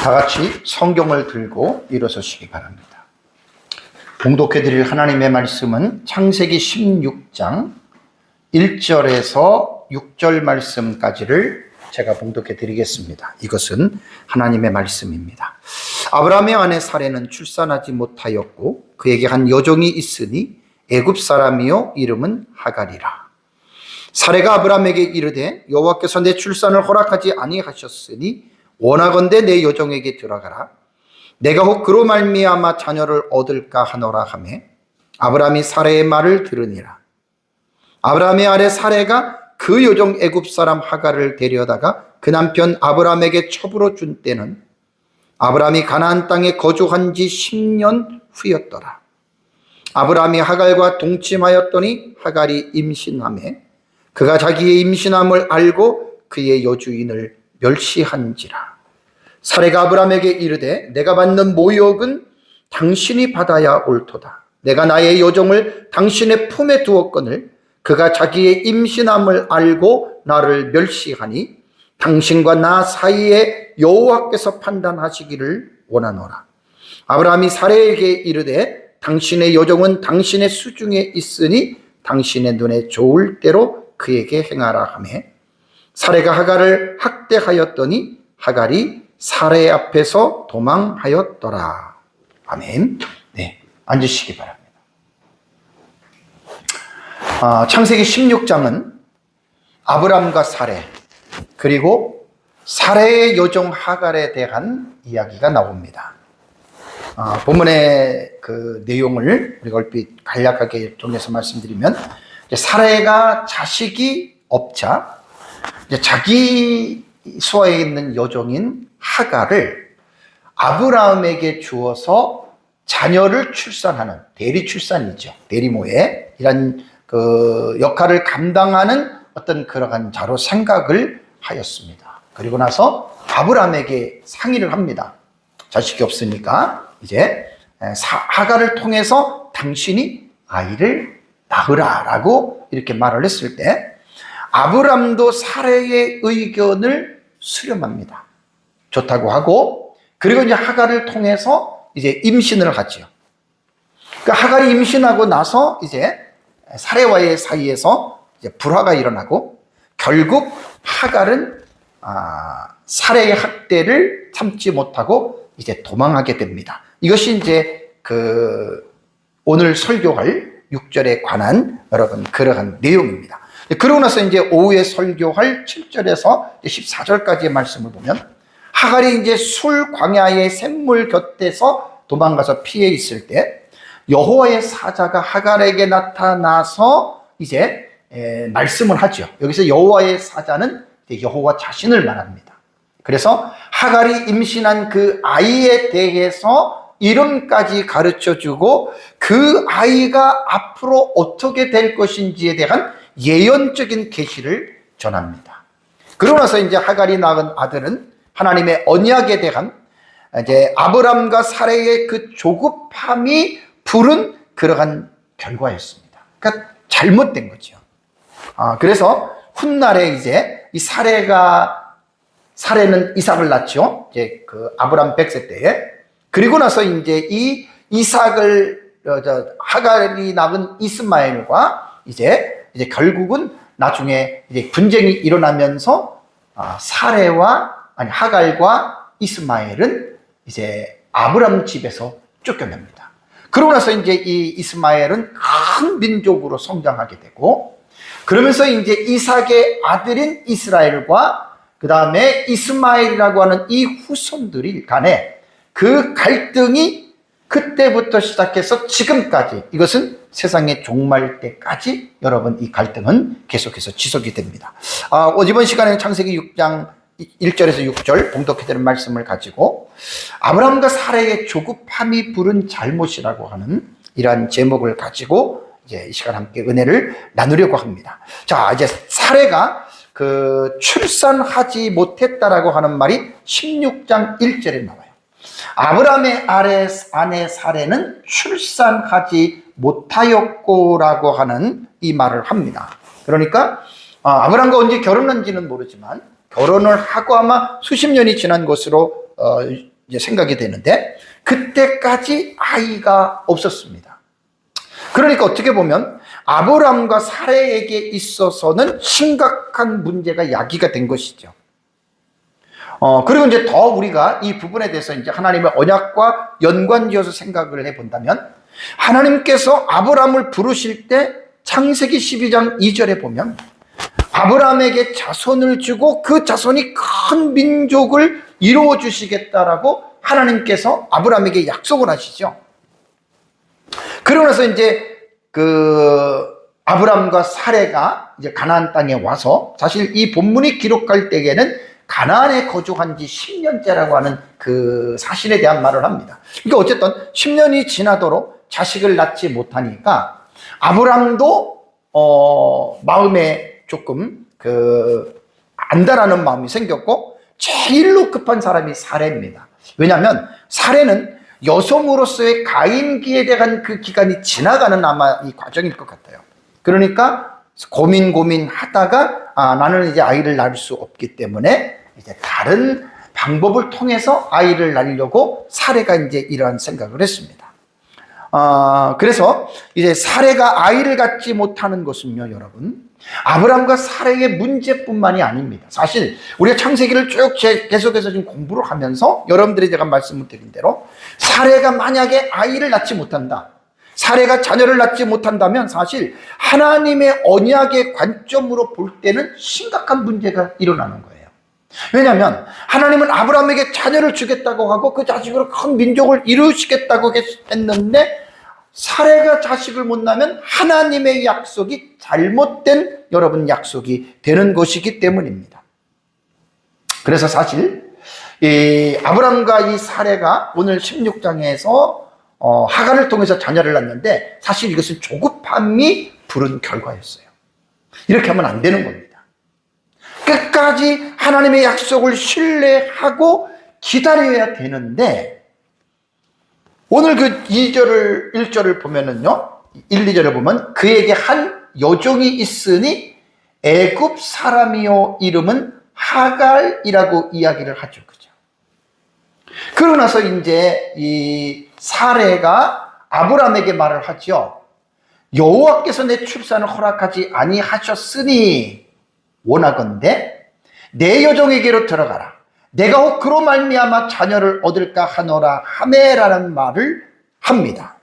다 같이 성경을 들고 일어서시기 바랍니다. 봉독해 드릴 하나님의 말씀은 창세기 16장 1절에서 6절 말씀까지를 제가 봉독해 드리겠습니다. 이것은 하나님의 말씀입니다. 아브라함의 아내 사레는 출산하지 못하였고 그에게 한 여종이 있으니 애굽 사람이요 이름은 하갈이라. 사레가 아브라함에게 이르되 여호와께서 내 출산을 허락하지 아니하셨으니 원하건대 내 여종에게 들어가라. 내가 혹 그로 말미암아 자녀를 얻을까 하노라 하매 아브라함이 사레의 말을 들으니라. 아브라함의 아내 사레가 그 여종 애굽 사람 하갈을 데려다가 그 남편 아브라함에게 첩으로 준 때는 아브라함이 가나안 땅에 거주한 지 10년 후였더라. 아브라함이 하갈과 동침하였더니 하갈이 임신하매 그가 자기의 임신함을 알고 그의 여주인을 멸시한지라. 사레가 아브라함에게 이르되 내가 받는 모욕은 당신이 받아야 옳도다. 내가 나의 여종을 당신의 품에 두었거늘 그가 자기의 임신함을 알고 나를 멸시하니 당신과 나 사이에 여호와께서 판단하시기를 원하노라. 아브라함이 사레에게 이르되 당신의 여종은 당신의 수중에 있으니 당신의 눈에 좋을 대로 그에게 행하라 하매 사레가 하갈을 학대하였더니 하갈이 사레 앞에서 도망하였더라. 아멘. 네, 앉으시기 바랍니다. 창세기 16장은 아브람과 사레 그리고 사레의 여종 하갈에 대한 이야기가 나옵니다. 본문의 그 내용을 우리가 얼핏 간략하게 정리해서 말씀드리면 사레가 자식이 없자 자기 수하에 있는 여종인 하갈을 아브라함에게 주어서 자녀를 출산하는 대리 출산이죠. 대리모의 이런 그 역할을 감당하는 어떤 그러한 자로 생각을 하였습니다. 그리고 나서 아브라함에게 상의를 합니다. 자식이 없으니까 이제 하갈을 통해서 당신이 아이를 낳으라 라고 이렇게 말을 했을 때 아브람도 사레의 의견을 수렴합니다. 좋다고 하고 그리고 이제 하갈을 통해서 이제 임신을 하죠. 그러니까 하갈이 임신하고 나서 이제 사레와의 사이에서 이제 불화가 일어나고 결국 하갈은 사레의 학대를 참지 못하고 이제 도망하게 됩니다. 이것이 이제 그 오늘 설교할 6절에 관한 여러분 그러한 내용입니다. 그러고 나서 이제 오후에 설교할 7절에서 14절까지의 말씀을 보면 하갈이 이제 술 광야의 샘물 곁에서 도망가서 피해 있을 때 여호와의 사자가 하갈에게 나타나서 이제 말씀을 하죠. 여기서 여호와의 사자는 여호와 자신을 말합니다. 그래서 하갈이 임신한 그 아이에 대해서 이름까지 가르쳐주고 그 아이가 앞으로 어떻게 될 것인지에 대한 예언적인 계시를 전합니다. 그러고 나서 이제 하갈이 낳은 아들은 하나님의 언약에 대한 이제 아브람과 사레의 그 조급함이 부른 그러한 결과였습니다. 그러니까 잘못된 거죠. 그래서 훗날에 이제 이 사레는 이삭을 낳죠. 이제 그 아브람 100세 때에. 그리고 나서 이제 이 이삭을 하갈이 낳은 이스마엘과 이제 결국은 나중에 이제 분쟁이 일어나면서 하갈과 이스마엘은 이제 아브람 집에서 쫓겨납니다. 그러고 나서 이제 이 이스마엘은 큰 민족으로 성장하게 되고 그러면서 이제 이삭의 아들인 이스라엘과 그 다음에 이스마엘이라고 하는 이 후손들이 간에 그 갈등이 그때부터 시작해서 지금까지 이것은 세상의 종말 때까지 여러분 이 갈등은 계속해서 지속이 됩니다. 이번 시간에는 창세기 6장 1절에서 6절 봉독해드린 말씀을 가지고 아브라함과 사레의 조급함이 부른 잘못이라고 하는 이러한 제목을 가지고 이제 이 시간 함께 은혜를 나누려고 합니다. 자, 이제 사레가 그 출산하지 못했다라고 하는 말이 16장 1절에 나와요. 아브라함의 아내 사레는 출산하지 못하였고라고 하는 이 말을 합니다. 그러니까 아브라함과 언제 결혼한지는 모르지만 결혼을 하고 아마 수십 년이 지난 것으로 이제 생각이 되는데 그때까지 아이가 없었습니다. 그러니까 어떻게 보면 아브람과 사레에게 있어서는 심각한 문제가 야기가 된 것이죠. 그리고 이제 더 우리가 이 부분에 대해서 이제 하나님의 언약과 연관지어서 생각을 해본다면 하나님께서 아브람을 부르실 때 창세기 12장 2절에 보면 아브람에게 자손을 주고 그 자손이 큰 민족을 이루어 주시겠다라고 하나님께서 아브람에게 약속을 하시죠. 그러고 나서 이제 그 아브람과 사레가 이제 가나안 땅에 와서 사실 이 본문이 기록할 때에는 가나안에 거주한 지 10년째라고 하는 그 사실에 대한 말을 합니다. 그러니까 어쨌든 10년이 지나도록 자식을 낳지 못하니까 아브람도 마음에 조금 안달하는 마음이 생겼고 제일로 급한 사람이 사레입니다. 왜냐하면 사레는 여성으로서의 가임기에 대한 그 기간이 지나가는 아마 이 과정일 것 같아요. 그러니까 고민하다가 나는 이제 아이를 낳을 수 없기 때문에 이제 다른 방법을 통해서 아이를 낳으려고 사레가 이제 이러한 생각을 했습니다. 그래서 이제 사레가 아이를 갖지 못하는 것은요, 여러분, 아브람과 사레의 문제뿐만이 아닙니다. 사실 우리가 창세기를 쭉 계속해서 지금 공부를 하면서 여러분들이 제가 말씀을 드린 대로 사레가 만약에 아이를 낳지 못한다, 사레가 자녀를 낳지 못한다면 사실 하나님의 언약의 관점으로 볼 때는 심각한 문제가 일어나는 거예요. 왜냐하면 하나님은 아브라함에게 자녀를 주겠다고 하고 그 자식으로 큰 민족을 이루시겠다고 했는데 사레가 자식을 못 낳으면 하나님의 약속이 잘못된 여러분 약속이 되는 것이기 때문입니다. 그래서 사실 이 아브람과 이 사레가 오늘 16장에서 하간을 통해서 자녀를 낳는데 사실 이것은 조급함이 부른 결과였어요. 이렇게 하면 안 되는 겁니다. 끝까지 하나님의 약속을 신뢰하고 기다려야 되는데 오늘 그 1절을 보면은요, 1, 2절을 보면 그에게 한 여종이 있으니 애굽 사람이요 이름은 하갈이라고 이야기를 하죠. 그죠? 그러고 나서 이제 이 사레가 아브람에게 말을 하죠. 여호와께서 내 출산을 허락하지 아니하셨으니 원하건대 내 여종에게로 들어가라. 내가 혹 그로 말미암아 자녀를 얻을까 하노라 하메라는 말을 합니다.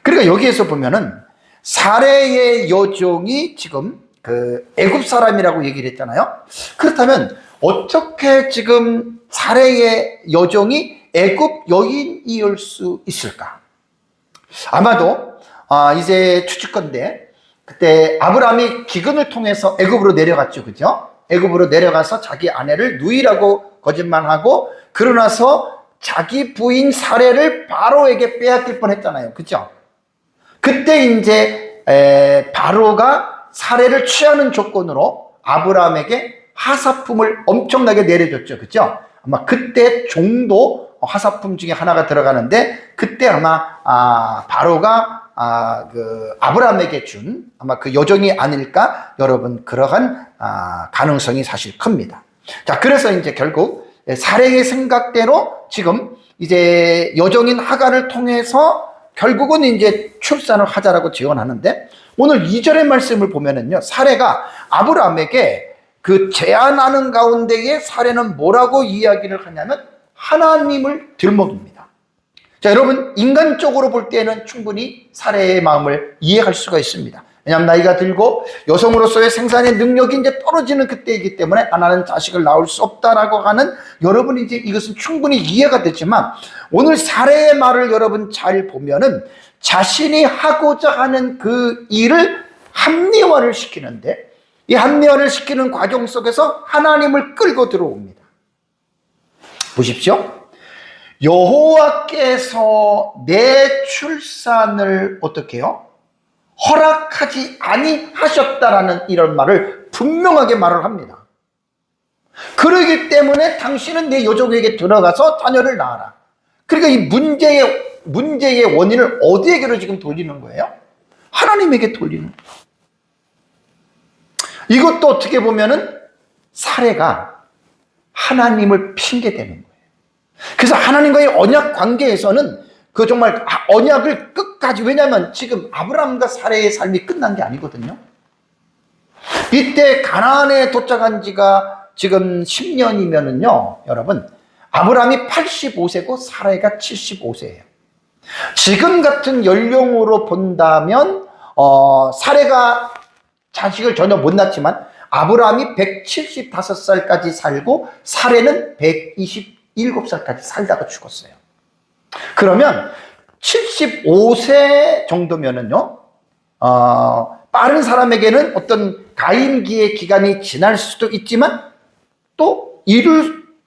그러니까 여기에서 보면은 사레의 여종이 지금 그 애굽 사람이라고 얘기를 했잖아요. 그렇다면 어떻게 지금 사레의 여종이 애굽 여인이올 수 있을까? 아마도 이제 추측건데 그때 아브라함이 기근을 통해서 애굽으로 내려갔죠. 그죠? 애굽으로 내려가서 자기 아내를 누이라고 거짓말하고 그러나서 자기 부인 사레를 바로에게 빼앗길 뻔했잖아요. 그죠? 그때 이제 바로가 사레를 취하는 조건으로 아브라함에게 하사품을 엄청나게 내려줬죠. 그죠? 아마 그때 종도 하사품 중에 하나가 들어가는데 그때 아마 바로가 그 아브라함에게 준 아마 그 여종이 아닐까 여러분 그러한 가능성이 사실 큽니다. 자, 그래서 이제 결국 사레의 생각대로 지금 이제 여종인 하갈을 통해서 결국은 이제 출산을 하자라고 제언하는데 오늘 2절의 말씀을 보면은요, 사레가 아브라함에게 그 제안하는 가운데에 사레는 뭐라고 이야기를 하냐면 하나님을 들먹입니다. 자, 여러분, 인간적으로 볼 때는 충분히 사레의 마음을 이해할 수가 있습니다. 왜냐하면 나이가 들고 여성으로서의 생산의 능력이 이제 떨어지는 그때이기 때문에 나는 자식을 낳을 수 없다라고 하는 여러분이 이제 이것은 충분히 이해가 되지만 오늘 사레의 말을 여러분 잘 보면은 자신이 하고자 하는 그 일을 합리화를 시키는데 이 합리화를 시키는 과정 속에서 하나님을 끌고 들어옵니다. 보십시오. 여호와께서 내 출산을 어떻게 해요? 허락하지 아니하셨다라는 이런 말을 분명하게 말을 합니다. 그러기 때문에 당신은 내 여종에게 들어가서 자녀를 낳아라. 그러니까 이 문제의 원인을 어디에게로 지금 돌리는 거예요? 하나님에게 돌리는 거예요. 이것도 어떻게 보면은 사레가 하나님을 핑계대는 거예요. 그래서 하나님과의 언약 관계에서는 그 정말 언약을 끝까지, 왜냐하면 지금 아브라함과 사레의 삶이 끝난 게 아니거든요. 이때 가나안에 도착한 지가 지금 10년이면은요, 여러분, 아브라함이 85세고 사레가 75세예요. 지금 같은 연령으로 본다면 사레가 자식을 전혀 못 낳지만 아브라함이 175살까지 살고 사레는 127살까지 살다가 죽었어요. 그러면 75세 정도면은요, 빠른 사람에게는 어떤 가임기의 기간이 지날 수도 있지만 또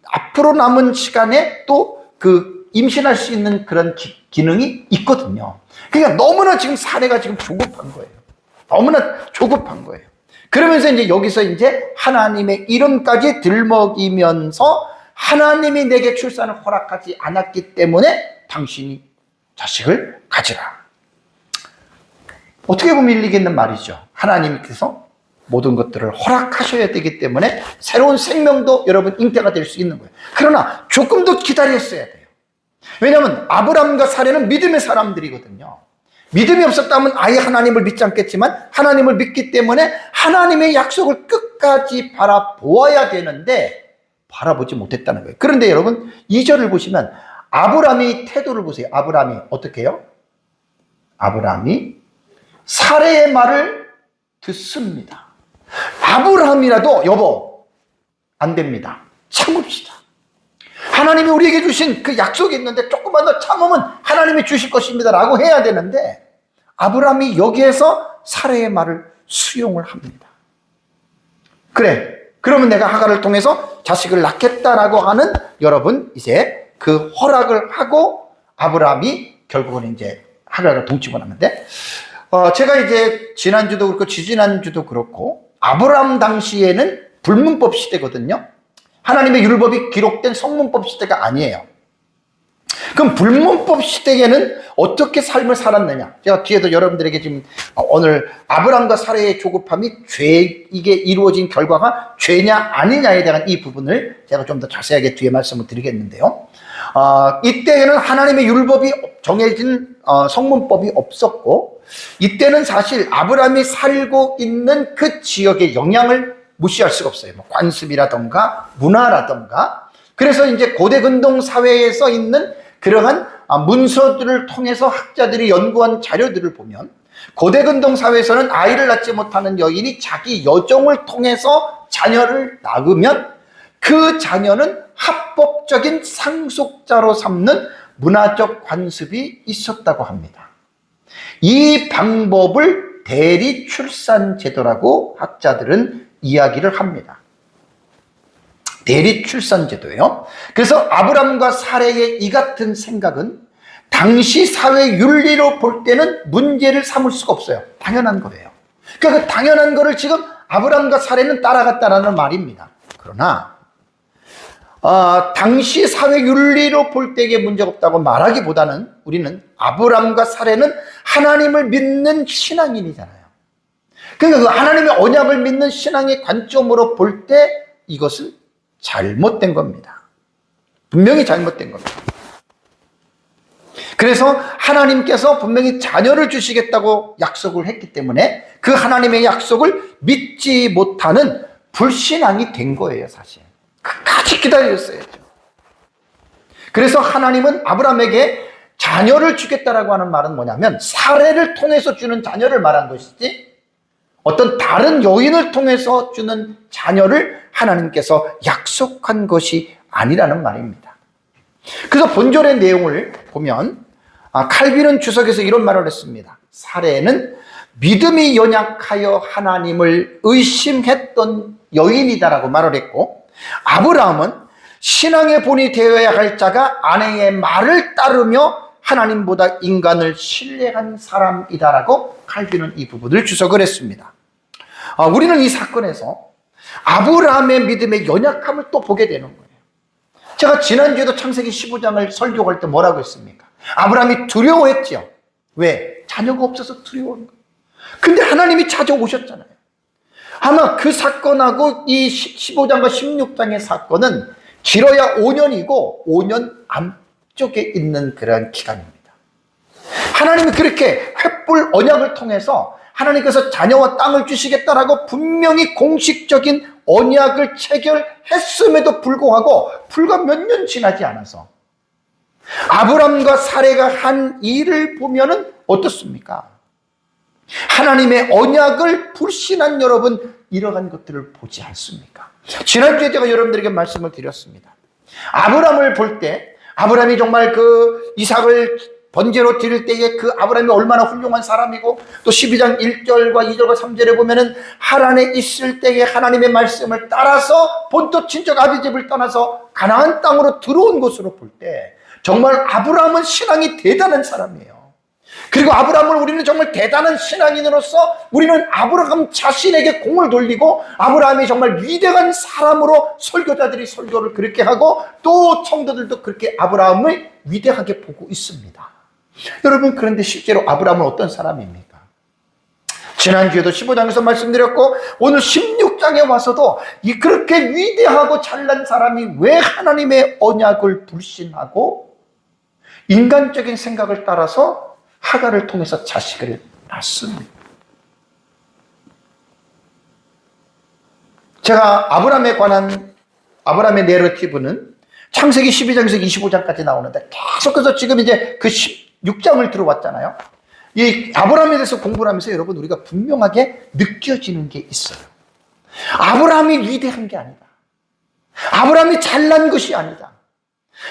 앞으로 남은 시간에 또 그 임신할 수 있는 그런 기능이 있거든요. 그러니까 너무나 지금 사례가 지금 조급한 거예요. 너무나 조급한 거예요. 그러면서 이제 여기서 이제 하나님의 이름까지 들먹이면서 하나님이 내게 출산을 허락하지 않았기 때문에 당신이 자식을 가지라. 어떻게 보면 일리 있는 말이죠. 하나님께서 모든 것들을 허락하셔야 되기 때문에 새로운 생명도 여러분 잉태가 될 수 있는 거예요. 그러나 조금 더 기다렸어야 돼요. 왜냐하면 아브라함과 사레는 믿음의 사람들이거든요. 믿음이 없었다면 아예 하나님을 믿지 않겠지만 하나님을 믿기 때문에 하나님의 약속을 끝까지 바라보아야 되는데 바라보지 못했다는 거예요. 그런데 여러분 2절을 보시면 아브라함의 태도를 보세요. 아브라함이 어떻게 해요? 아브라함이 사레의 말을 듣습니다. 아브라함이라도 여보 안 됩니다. 참읍시다. 하나님이 우리에게 주신 그 약속이 있는데 조금만 더 참으면 하나님이 주실 것입니다 라고 해야 되는데 아브라함이 여기에서 사레의 말을 수용을 합니다. 그래, 그러면 내가 하갈을 통해서 자식을 낳겠다라고 하는 여러분 이제 그 허락을 하고 아브라함이 결국은 이제 하갈과 동침을 하는데 제가 이제 지난주도 그렇고 지지난주도 그렇고 아브라함 당시에는 불문법 시대거든요. 하나님의 율법이 기록된 성문법 시대가 아니에요. 그럼 불문법 시대에는 어떻게 삶을 살았느냐? 제가 뒤에도 여러분들에게 지금 오늘 아브라함과 사레의 조급함이 이게 이루어진 결과가 죄냐 아니냐에 대한 이 부분을 제가 좀 더 자세하게 뒤에 말씀을 드리겠는데요. 이때에는 하나님의 율법이 정해진 성문법이 없었고 이때는 사실 아브라함이 살고 있는 그 지역의 영향을 무시할 수가 없어요. 뭐 관습이라던가 문화라던가. 그래서 이제 고대 근동 사회에서 있는 그러한 문서들을 통해서 학자들이 연구한 자료들을 보면 고대 근동 사회에서는 아이를 낳지 못하는 여인이 자기 여종을 통해서 자녀를 낳으면 그 자녀는 합법적인 상속자로 삼는 문화적 관습이 있었다고 합니다. 이 방법을 대리 출산 제도라고 학자들은 이야기를 합니다. 대리 출산 제도예요. 그래서 아브람과 사레의 이 같은 생각은 당시 사회 윤리로 볼 때는 문제를 삼을 수가 없어요. 당연한 거예요. 그러니까 그 당연한 거를 지금 아브람과 사레는 따라갔다라는 말입니다. 그러나 당시 사회 윤리로 볼 때에 문제가 없다고 말하기보다는 우리는 아브람과 사레는 하나님을 믿는 신앙인이잖아요. 그러니까 그 하나님의 언약을 믿는 신앙의 관점으로 볼 때 이것은 잘못된 겁니다. 분명히 잘못된 겁니다. 그래서 하나님께서 분명히 자녀를 주시겠다고 약속을 했기 때문에 그 하나님의 약속을 믿지 못하는 불신앙이 된 거예요, 사실. 끝까지 기다렸어야죠. 그래서 하나님은 아브라함에게 자녀를 주겠다라고 하는 말은 뭐냐면 사례를 통해서 주는 자녀를 말한 것이지 어떤 다른 여인을 통해서 주는 자녀를 하나님께서 약속한 것이 아니라는 말입니다. 그래서 본절의 내용을 보면 칼빈은 주석에서 이런 말을 했습니다. 사례는 믿음이 연약하여 하나님을 의심했던 여인이다라고 말을 했고 아브라함은 신앙의 본이 되어야 할 자가 아내의 말을 따르며 하나님보다 인간을 신뢰한 사람이다라고 칼빈은 이 부분을 주석을 했습니다. 우리는 이 사건에서 아브라함의 믿음의 연약함을 또 보게 되는 거예요. 제가 지난주에도 창세기 15장을 설교할 때 뭐라고 했습니까? 아브라함이 두려워했죠. 왜? 자녀가 없어서 두려워한 거예요. 근데 하나님이 찾아오셨잖아요. 아마 그 사건하고 이 15장과 16장의 사건은 길어야 5년이고 5년 앞쪽에 있는 그러한 기간입니다. 하나님이 그렇게 횃불 언약을 통해서 하나님께서 자녀와 땅을 주시겠다라고 분명히 공식적인 언약을 체결했음에도 불구하고 불과 몇 년 지나지 않아서 아브람과 사레가 한 일을 보면은 어떻습니까? 하나님의 언약을 불신한 여러분, 이러한 것들을 보지 않습니까? 지난주에 제가 여러분들에게 말씀을 드렸습니다. 아브람을 볼 때 아브람이 정말 그 이삭을 번제로 드릴 때에 그 아브람이 얼마나 훌륭한 사람이고, 또 12장 1절과 2절과 3절에 보면은 하란에 있을 때에 하나님의 말씀을 따라서 본토 친척 아비집을 떠나서 가나안 땅으로 들어온 것으로 볼 때 정말 아브람은 신앙이 대단한 사람이에요. 그리고 아브람을 우리는 정말 대단한 신앙인으로서 우리는 아브람 자신에게 공을 돌리고, 아브람이 정말 위대한 사람으로 설교자들이 설교를 그렇게 하고 또 성도들도 그렇게 아브람을 위대하게 보고 있습니다. 여러분, 그런데 실제로 아브람은 어떤 사람입니까? 지난주에도 15장에서 말씀드렸고 오늘 16장에 와서도 그렇게 위대하고 잘난 사람이 왜 하나님의 언약을 불신하고 인간적인 생각을 따라서 하갈을 통해서 자식을 낳습니다. 제가 아브람에 관한 아브람의 내러티브는 창세기 12장에서 25장까지 나오는데 계속해서 지금 이제 그 16장을 들어왔잖아요. 이 아브람에 대해서 공부를 하면서 여러분, 우리가 분명하게 느껴지는 게 있어요. 아브람이 위대한 게 아니다. 아브람이 잘난 것이 아니다.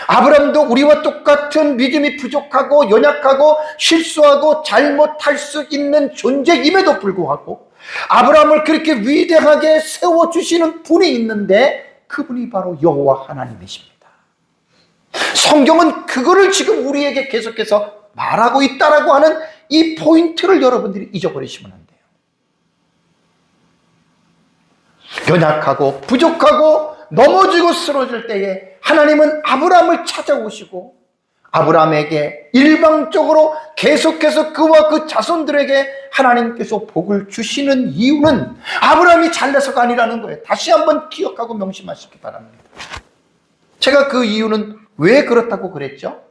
아브람도 우리와 똑같은 믿음이 부족하고 연약하고 실수하고 잘못할 수 있는 존재임에도 불구하고 아브람을 그렇게 위대하게 세워주시는 분이 있는데 그분이 바로 여호와 하나님이십니다. 성경은 그거를 지금 우리에게 계속해서 말하고 있다라고 하는 이 포인트를 여러분들이 잊어버리시면 안 돼요. 연약하고 부족하고 넘어지고 쓰러질 때에 하나님은 아브람을 찾아오시고 아브람에게 일방적으로 계속해서 그와 그 자손들에게 하나님께서 복을 주시는 이유는 아브람이 잘나서가 아니라는 거예요. 다시 한번 기억하고 명심하시기 바랍니다. 제가 그 이유는 왜 그렇다고 그랬죠?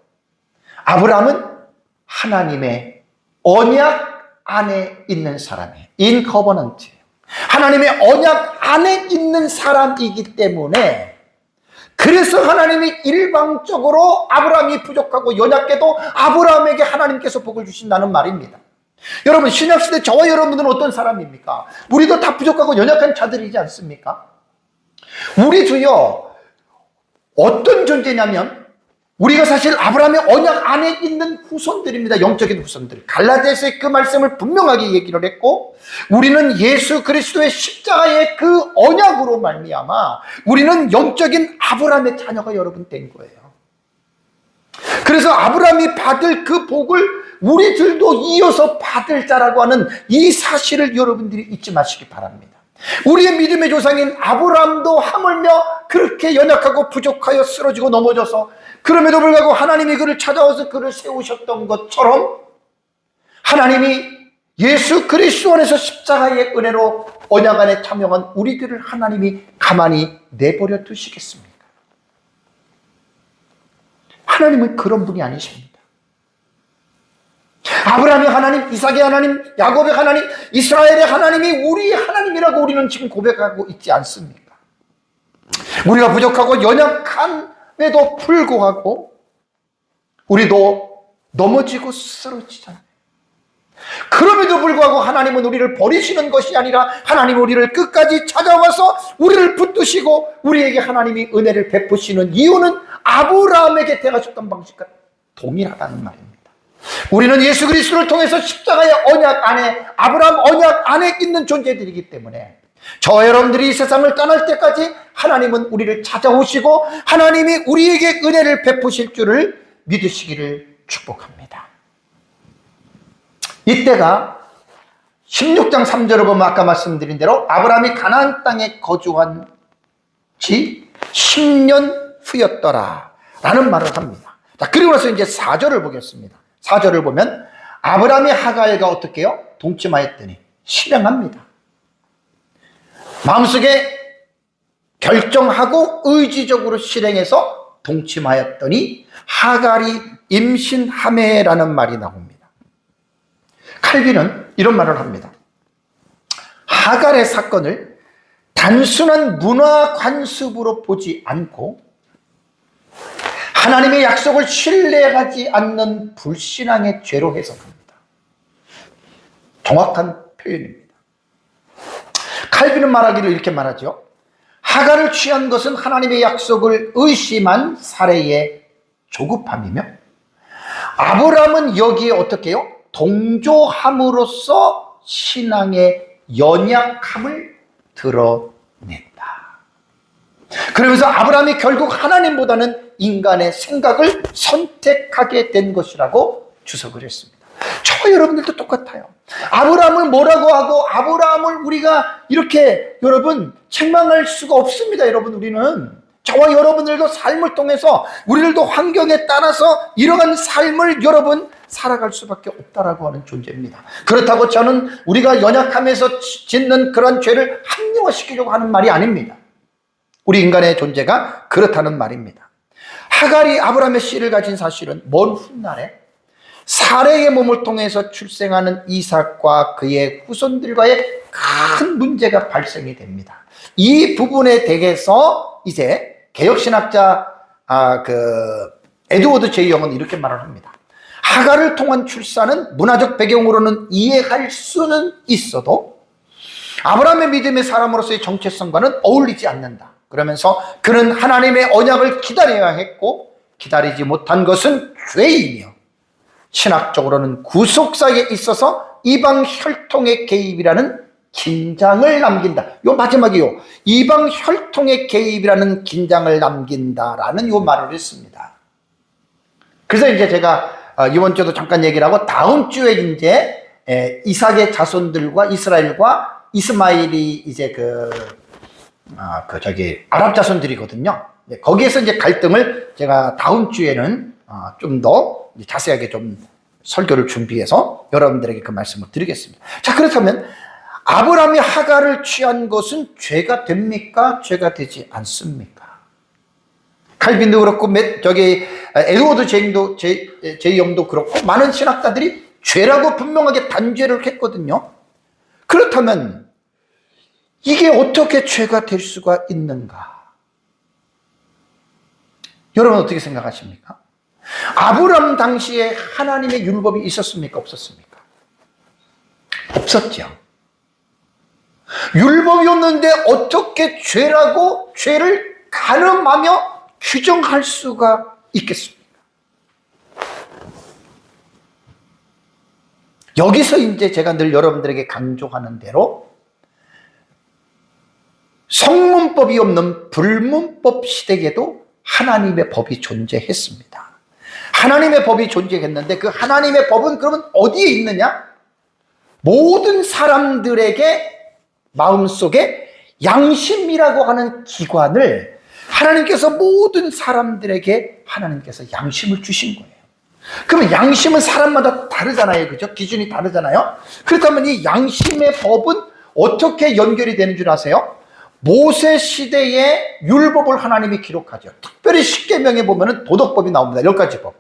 아브람은 하나님의 언약 안에 있는 사람이에요. In covenant. 하나님의 언약 안에 있는 사람이기 때문에, 그래서 하나님이 일방적으로 아브라함이 부족하고 연약해도 아브라함에게 하나님께서 복을 주신다는 말입니다. 여러분, 신약시대 저와 여러분들은 어떤 사람입니까? 우리도 다 부족하고 연약한 자들이지 않습니까? 우리도요, 어떤 존재냐면 우리가 사실 아브라함의 언약 안에 있는 후손들입니다. 영적인 후손들. 갈라디아서의 그 말씀을 분명하게 얘기를 했고, 우리는 예수 그리스도의 십자가의 그 언약으로 말미암아 우리는 영적인 아브라함의 자녀가 여러분 된 거예요. 그래서 아브라함이 받을 그 복을 우리들도 이어서 받을 자라고 하는 이 사실을 여러분들이 잊지 마시기 바랍니다. 우리의 믿음의 조상인 아브라함도 하물며 그렇게 연약하고 부족하여 쓰러지고 넘어져서, 그럼에도 불구하고 하나님이 그를 찾아와서 그를 세우셨던 것처럼 하나님이 예수 그리스도 안에서 십자가의 은혜로 언약 안에 참여한 우리들을 하나님이 가만히 내버려 두시겠습니까? 하나님은 그런 분이 아니십니다. 아브라함의 하나님, 이삭의 하나님, 야곱의 하나님, 이스라엘의 하나님이 우리의 하나님이라고 우리는 지금 고백하고 있지 않습니까? 우리가 부족하고 연약함에도 불구하고 우리도 넘어지고 쓰러지잖아요. 그럼에도 불구하고 하나님은 우리를 버리시는 것이 아니라 하나님은 우리를 끝까지 찾아와서 우리를 붙드시고 우리에게 하나님이 은혜를 베푸시는 이유는 아브라함에게 대하셨던 방식과 동일하다는 말입니다. 우리는 예수 그리스도를 통해서 십자가의 언약 안에, 아브라함 언약 안에 있는 존재들이기 때문에 저와 여러분들이 이 세상을 떠날 때까지 하나님은 우리를 찾아오시고 하나님이 우리에게 은혜를 베푸실 줄을 믿으시기를 축복합니다. 이때가 16장 3절을 보면 아까 말씀드린 대로 아브라함이 가나안 땅에 거주한 지 10년 후였더라 라는 말을 합니다. 자, 그리고 나서 이제 4절을 보겠습니다. 4절을 보면 아브라함이 하갈과 어떻게 해요? 동침하였더니 실행합니다. 마음속에 결정하고 의지적으로 실행해서 동침하였더니 하갈이 임신하매라는 말이 나옵니다. 칼빈은 이런 말을 합니다. 하갈의 사건을 단순한 문화 관습으로 보지 않고 하나님의 약속을 신뢰하지 않는 불신앙의 죄로 해석합니다. 정확한 표현입니다. 칼빈은 말하기를 이렇게 말하죠. 하갈을 취한 것은 하나님의 약속을 의심한 사례의 조급함이며 아브라함은 여기에 어떻게 해요? 동조함으로써 신앙의 연약함을 드러냈다. 그러면서 아브라함이 결국 하나님보다는 인간의 생각을 선택하게 된 것이라고 주석을 했습니다. 저와 여러분들도 똑같아요. 아브라함을 뭐라고 하고 아브라함을 우리가 이렇게 여러분 책망할 수가 없습니다. 여러분 우리는 저와 여러분들도 삶을 통해서 우리들도 환경에 따라서 이러한 삶을 여러분 살아갈 수밖에 없다라고 하는 존재입니다. 그렇다고 저는 우리가 연약함에서 짓는 그런 죄를 합리화시키려고 하는 말이 아닙니다. 우리 인간의 존재가 그렇다는 말입니다. 하갈이 아브라함의 씨를 가진 사실은 먼 훗날에 사레의 몸을 통해서 출생하는 이삭과 그의 후손들과의 큰 문제가 발생이 됩니다. 이 부분에 대해서 이제 개혁신학자 에드워드 제이 영은 이렇게 말을 합니다. 하갈을 통한 출산은 문화적 배경으로는 이해할 수는 있어도 아브라함의 믿음의 사람으로서의 정체성과는 어울리지 않는다. 그러면서 그는 하나님의 언약을 기다려야 했고 기다리지 못한 것은 죄이며 신학적으로는 구속사에 있어서 이방 혈통의 개입이라는 긴장을 남긴다. 요 마지막이요. 이방 혈통의 개입이라는 긴장을 남긴다라는 요 말을 했습니다. 그래서 이제 제가 이번 주에도 잠깐 얘기를 하고 다음 주에 이제 이삭의 자손들과 이스라엘과 이스마일이 이제 아랍 자손들이거든요. 거기에서 이제 갈등을 제가 다음 주에는 좀 더 자세하게 좀 설교를 준비해서 여러분들에게 그 말씀을 드리겠습니다. 자, 그렇다면 아브라함이 하갈을 취한 것은 죄가 됩니까? 죄가 되지 않습니까? 칼빈도 그렇고 에드워드 제이 영도 그렇고 많은 신학자들이 죄라고 분명하게 단죄를 했거든요. 그렇다면 이게 어떻게 죄가 될 수가 있는가? 여러분 어떻게 생각하십니까? 아브라함 당시에 하나님의 율법이 있었습니까? 없었습니까? 없었죠. 율법이 없는데 어떻게 죄라고 죄를 가늠하며 규정할 수가 있겠습니까? 여기서 이제 제가 늘 여러분들에게 강조하는 대로 성문법이 없는 불문법 시대에도 하나님의 법이 존재했습니다. 하나님의 법이 존재했는데 그 하나님의 법은 그러면 어디에 있느냐? 모든 사람들에게 마음속에 양심이라고 하는 기관을 하나님께서 모든 사람들에게 하나님께서 양심을 주신 거예요. 그러면 양심은 사람마다 다르잖아요. 그죠? 기준이 다르잖아요. 그렇다면 이 양심의 법은 어떻게 연결이 되는 줄 아세요? 모세 시대의 율법을 하나님이 기록하죠. 특별히 십계명에 보면은 도덕법이 나옵니다. 10가지 법.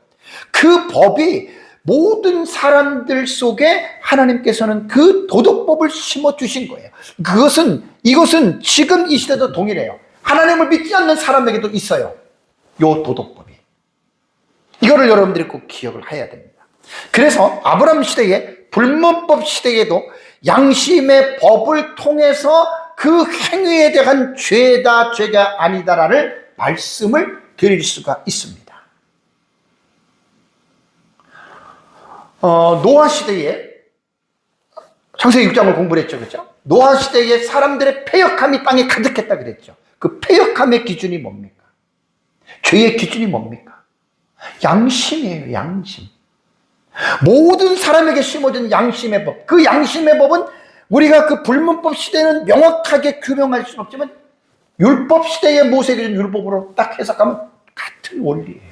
그 법이 모든 사람들 속에 하나님께서는 그 도덕법을 심어주신 거예요. 이것은 지금 이 시대도 동일해요. 하나님을 믿지 않는 사람에게도 있어요. 요 도덕법이. 이거를 여러분들이 꼭 기억을 해야 됩니다. 그래서 아브라함 시대에 불문법 시대에도 양심의 법을 통해서 그 행위에 대한 죄다 죄가 아니다라는 말씀을 드릴 수가 있습니다. 노아 시대에 창세기 6장을 공부를 했죠. 그렇죠? 노아 시대에 사람들의 패역함이 땅에 가득했다 그랬죠. 그 패역함의 기준이 뭡니까? 죄의 기준이 뭡니까? 양심이에요. 양심. 모든 사람에게 심어진 양심의 법. 그 양심의 법은 우리가 그 불문법 시대는 명확하게 규명할 수는 없지만 율법 시대의 모세기준 율법으로 딱 해석하면 같은 원리예요.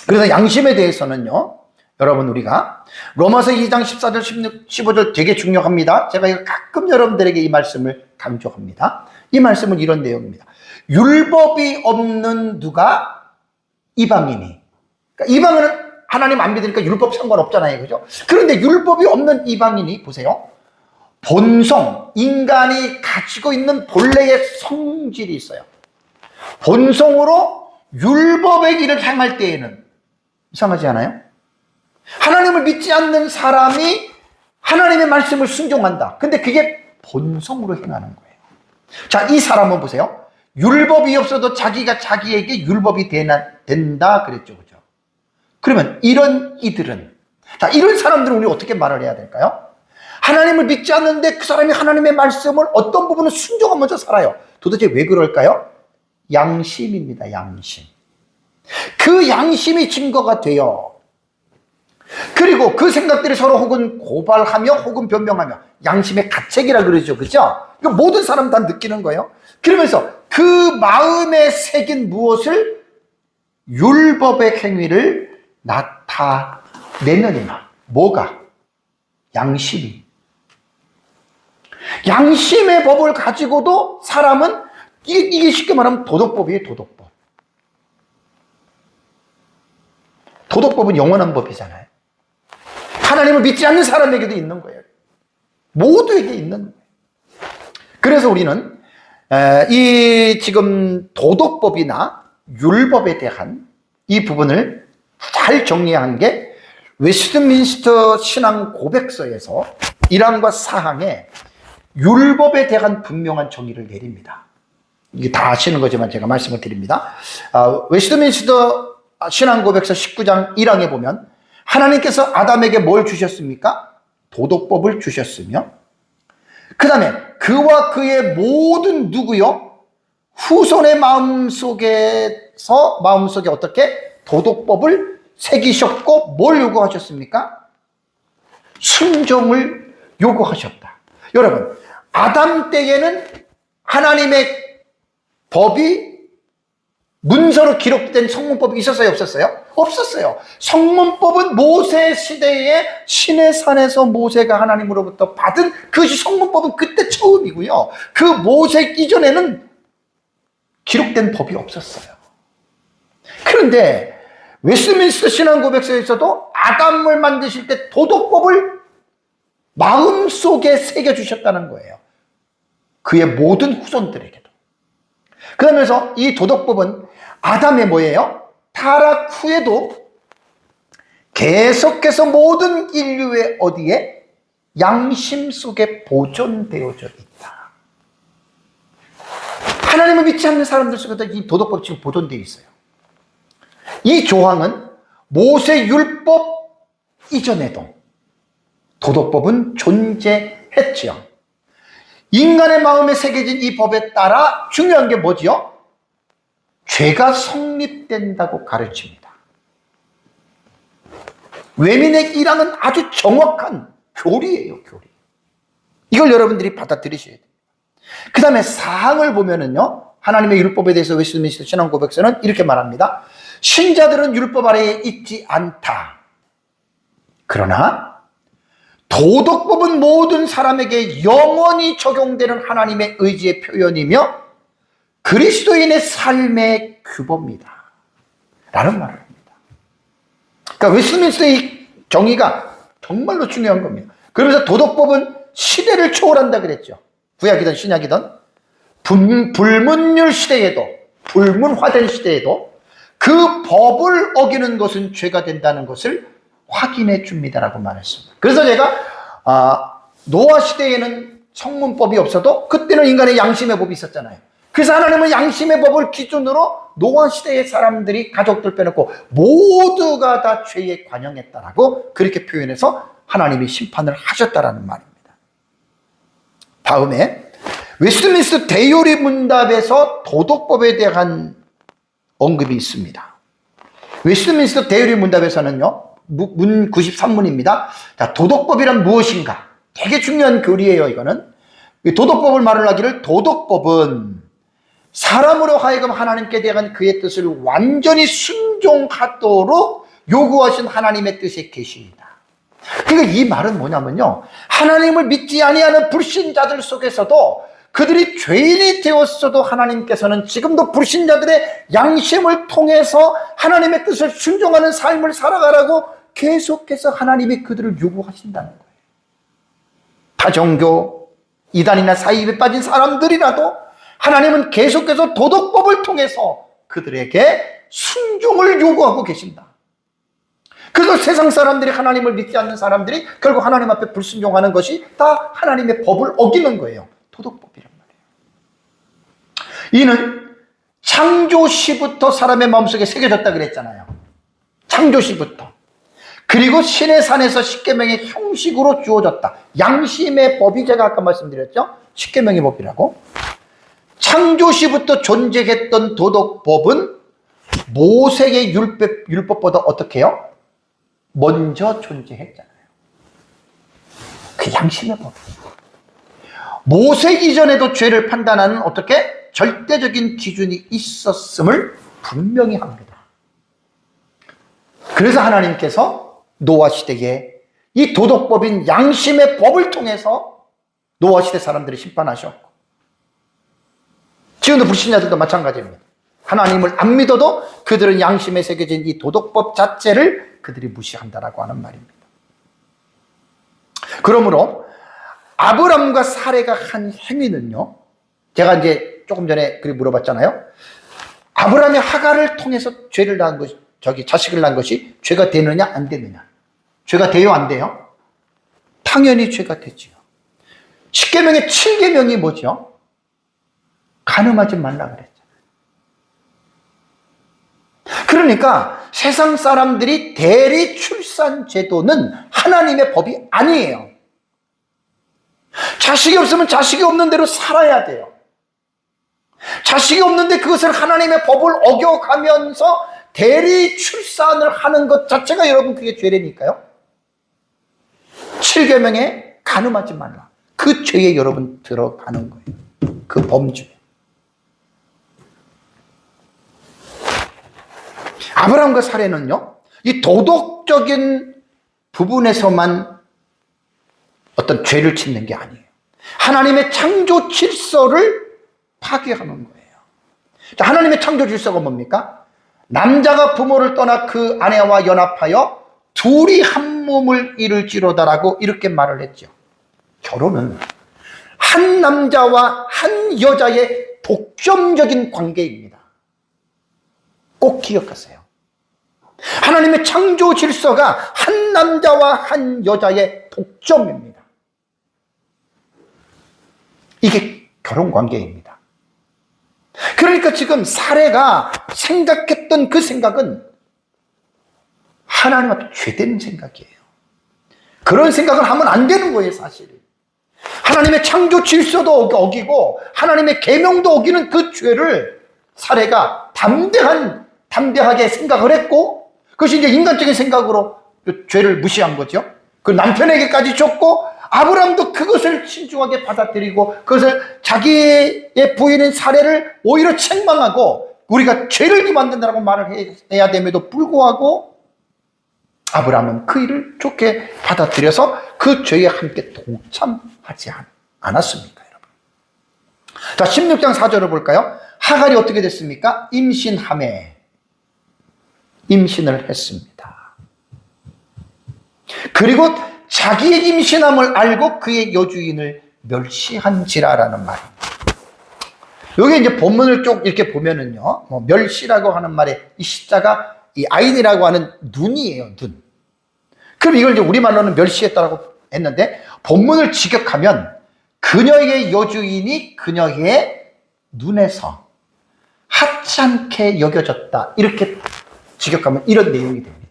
그래서 양심에 대해서는요, 여러분, 우리가 로마서 2장 14절 16, 15절 되게 중요합니다. 제가 이거 가끔 여러분들에게 이 말씀을 강조합니다. 이 말씀은 이런 내용입니다. 율법이 없는 누가 이방인이, 그러니까 이방인은 하나님 안 믿으니까 율법 상관없잖아요, 그죠? 그런데 율법이 없는 이방인이, 보세요, 본성, 인간이 가지고 있는 본래의 성질이 있어요. 본성으로 율법의 길을 행할 때에는, 이상하지 않아요? 하나님을 믿지 않는 사람이 하나님의 말씀을 순종한다. 근데 그게 본성으로 행하는 거예요. 자, 이 사람은 보세요. 율법이 없어도 자기가 자기에게 율법이 된다 그랬죠, 그죠? 그러면 이런 이들은, 자, 이런 사람들은 우리 어떻게 말을 해야 될까요? 하나님을 믿지 않는데 그 사람이 하나님의 말씀을 어떤 부분은 순종하면서 살아요. 도대체 왜 그럴까요? 양심입니다, 양심. 그 양심이 증거가 돼요. 그리고 그 생각들이 서로 혹은 고발하며 혹은 변명하며, 양심의 가책이라 그러죠, 그죠? 이거 모든 사람 다 느끼는 거예요. 그러면서 그 마음에 새긴 무엇을? 율법의 행위를 나타내느니라. 뭐가? 양심이. 양심의 법을 가지고도 사람은, 이게 쉽게 말하면 도덕법이에요, 도덕법. 도덕법은 영원한 법이잖아요. 하나님을 믿지 않는 사람에게도 있는 거예요. 모두에게 있는 거예요. 그래서 우리는 이 지금 도덕법이나 율법에 대한 이 부분을 잘 정리한 게 웨스트민스터 신앙 고백서에서 1항과 4항에 율법에 대한 분명한 정의를 내립니다. 이게 다 아시는 거지만 제가 말씀을 드립니다. 웨스트민스터 신앙 고백서 19장 1항에 보면 하나님께서 아담에게 뭘 주셨습니까? 도덕법을 주셨으며, 그 다음에 그와 그의 모든 누구요? 후손의 마음속에 어떻게? 도덕법을 새기셨고, 뭘 요구하셨습니까? 순종을 요구하셨다. 여러분, 아담 때에는 하나님의 법이 문서로 기록된 성문법이 있었어요, 없었어요? 없었어요. 성문법은 모세 시대에 시내산에서 모세가 하나님으로부터 받은 그 성문법은 그때 처음이고요. 그 모세 이전에는 기록된 법이 없었어요. 그런데 웨스트민스터 신앙 고백서에서도 아담을 만드실 때 도덕법을 마음속에 새겨주셨다는 거예요. 그의 모든 후손들에게도. 그러면서 이 도덕법은 아담의 뭐예요? 타락 후에도 계속해서 모든 인류의 어디에? 양심 속에 보존되어져 있다. 하나님을 믿지 않는 사람들 속에도 이 도덕법 지금 보존되어 있어요. 이 조항은 모세 율법 이전에도 도덕법은 존재했지요. 인간의 마음에 새겨진 이 법에 따라 중요한 게 뭐지요? 죄가 성립된다고 가르칩니다. 외민의 1항은 아주 정확한 교리예요, 교리. 이걸 여러분들이 받아들이셔야 돼요. 그 다음에 4항을 보면은요, 하나님의 율법에 대해서 웨스트민스터 신앙 고백서는 이렇게 말합니다. 신자들은 율법 아래에 있지 않다. 그러나 도덕법은 모든 사람에게 영원히 적용되는 하나님의 의지의 표현이며 그리스도인의 삶의 규범이다 라는 말을 합니다. 그러니까 웨스트민스터의 정의가 정말로 중요한 겁니다. 그러면서 도덕법은 시대를 초월한다 그랬죠. 구약이든 신약이든 불문율 시대에도, 불문화된 시대에도 그 법을 어기는 것은 죄가 된다는 것을 확인해 줍니다라고 말했습니다. 그래서 제가 노아 시대에는 성문법이 없어도 그때는 인간의 양심의 법이 있었잖아요. 그래서 하나님은 양심의 법을 기준으로 노아 시대의 사람들이 가족들 빼놓고 모두가 다 죄에 관영했다라고 그렇게 표현해서 하나님이 심판을 하셨다라는 말입니다. 다음에 웨스트민스터 대요리 문답에서 도덕법에 대한 언급이 있습니다. 웨스트민스터 대요리 문답에서는요, 문 93문입니다. 자, 도덕법이란 무엇인가? 되게 중요한 교리예요, 이거는. 도덕법을 말을 하기를, 도덕법은 사람으로 하여금 하나님께 대한 그의 뜻을 완전히 순종하도록 요구하신 하나님의 뜻에 계시이다. 그러니까 이 말은 뭐냐면요, 하나님을 믿지 아니하는 불신자들 속에서도 그들이 죄인이 되었어도 하나님께서는 지금도 불신자들의 양심을 통해서 하나님의 뜻을 순종하는 삶을 살아가라고 계속해서 하나님이 그들을 요구하신다는 거예요. 다종교, 이단이나 사이에 빠진 사람들이라도 하나님은 계속해서 도덕법을 통해서 그들에게 순종을 요구하고 계신다. 그래서 세상 사람들이, 하나님을 믿지 않는 사람들이 결국 하나님 앞에 불순종하는 것이 다 하나님의 법을 어기는 거예요. 도덕법이란 말이에요. 이는 창조시부터 사람의 마음속에 새겨졌다 그랬잖아요. 창조시부터. 그리고 신의 산에서 십계명의 형식으로 주어졌다. 양심의 법이, 제가 아까 말씀드렸죠, 십계명의 법이라고. 창조시부터 존재했던 도덕법은 모세의 율법보다 어떻게 해요? 먼저 존재했잖아요. 그 양심의 법. 모세 이전에도 죄를 판단하는 어떻게 절대적인 기준이 있었음을 분명히 합니다. 그래서 하나님께서 노아 시대에 이 도덕법인 양심의 법을 통해서 노아 시대 사람들을 심판하셨고, 지금도 불신자들도 마찬가지입니다. 하나님을 안 믿어도 그들은 양심에 새겨진 이 도덕법 자체를 그들이 무시한다라고 하는 말입니다. 그러므로 아브람과 사레가 한 행위는요, 제가 이제 조금 전에 물어봤잖아요. 아브람이 하갈을 통해서 죄를 낳은 것이, 자식을 낳은 것이 죄가 되느냐 안 되느냐. 죄가 돼요 안 돼요? 당연히 죄가 되지요. 10계명의 7계명이 뭐죠? 간음하지 말라 그랬잖아요. 그러니까 세상 사람들이 대리 출산 제도는 하나님의 법이 아니에요. 자식이 없으면 자식이 없는 대로 살아야 돼요. 자식이 없는데 그것을 하나님의 법을 어겨가면서 대리 출산을 하는 것 자체가, 여러분, 그게 죄라니까요. 7계명에 간음하지 말라. 그 죄에 여러분 들어가는 거예요. 그 범죄. 아브라함과 사레는요, 이 도덕적인 부분에서만 어떤 죄를 짓는 게 아니에요. 하나님의 창조 질서를 파괴하는 거예요. 자, 하나님의 창조 질서가 뭡니까? 남자가 부모를 떠나 그 아내와 연합하여 둘이 한 몸을 이룰지로다라고 이렇게 말을 했죠. 결혼은 한 남자와 한 여자의 독점적인 관계입니다. 꼭 기억하세요. 하나님의 창조 질서가 한 남자와 한 여자의 독점입니다. 이게 결혼 관계입니다. 그러니까 지금 사레가 생각했던 그 생각은 하나님 앞에 죄되는 생각이에요. 그런 생각을 하면 안 되는 거예요, 사실. 하나님의 창조 질서도 어기고 하나님의 계명도 어기는 그 죄를 사레가 담대하게 생각을 했고, 그것이 이제 인간적인 생각으로 죄를 무시한 거죠. 그 남편에게까지 줬고, 아브람도 그것을 신중하게 받아들이고 그것을 자기의 부인인 사레를 오히려 책망하고 우리가 죄를 만든다고 말을 해야 됨에도 불구하고 아브람은 그 일을 좋게 받아들여서 그 죄에 함께 동참하지 않았습니까, 여러분? 자, 16장 4절을 볼까요? 하갈이 어떻게 됐습니까? 임신을 했습니다. 그리고 자기의 임신함을 알고 그의 여주인을 멸시한지라라는 말입니다. 여기 이제 본문을 쭉 이렇게 보면은요, 멸시라고 하는 말에 이 시자가 이 아인이라고 하는 눈이에요, 눈. 그럼 이걸 이제 우리말로는 멸시했다라고 했는데, 본문을 직역하면 그녀의 여주인이 그녀의 눈에서 하찮게 여겨졌다, 이렇게 직역하면 이런 내용이 됩니다.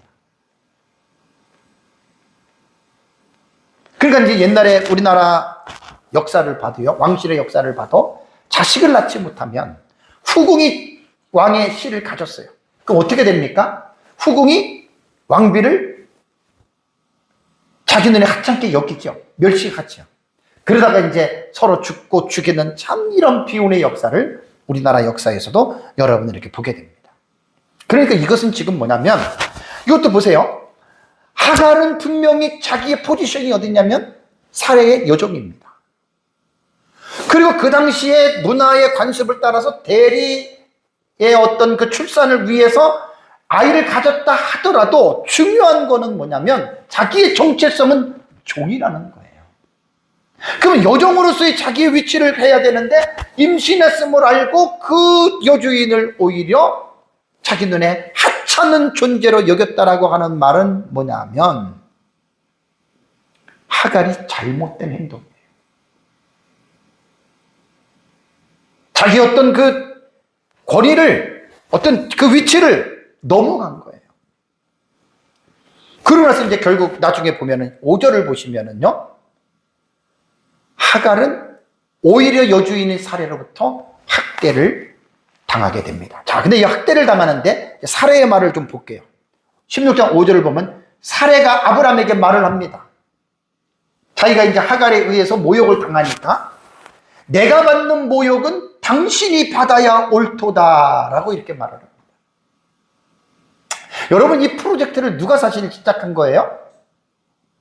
그러니까 이제 옛날에 우리나라 역사를 봐도요, 왕실의 역사를 봐도 자식을 낳지 못하면 후궁이 왕의 씨를 가졌어요. 그럼 어떻게 됩니까? 후궁이 왕비를 자기 눈에 하찮게 여기죠. 멸시하죠. 그러다가 이제 서로 죽고 죽이는 참 이런 비운의 역사를 우리나라 역사에서도 여러분 이렇게 보게 됩니다. 그러니까 이것은 지금 뭐냐면 이것도 보세요. 하갈은 분명히 자기의 포지션이 어디냐면 사례의 여종입니다. 그리고 그 당시에 문화의 관습을 따라서 대리의 어떤 그 출산을 위해서 아이를 가졌다 하더라도 중요한 거는 뭐냐면 자기의 정체성은 종이라는 거예요. 그러면 여종으로서의 자기의 위치를 해야 되는데 임신했음을 알고 그 여주인을 오히려 자기 눈에 하찮은 존재로 여겼다라고 하는 말은 뭐냐면 하갈이 잘못된 행동이에요. 자기 어떤 그 권위를, 어떤 그 위치를 넘어간 거예요. 그러고 나서 이제 결국 나중에 보면은 5절을 보시면은요, 하갈은 오히려 여주인의 사례로부터 학대를 당하게 됩니다. 자, 근데 이 학대를 당하는데 사례의 말을 좀 볼게요. 16장 5절을 보면 사례가 아브라함에게 말을 합니다. 자기가 이제 하갈에 의해서 모욕을 당하니까 내가 받는 모욕은 당신이 받아야 옳도다라고 이렇게 말을 합니다. 여러분, 이 프로젝트를 누가 사실 시작한 거예요?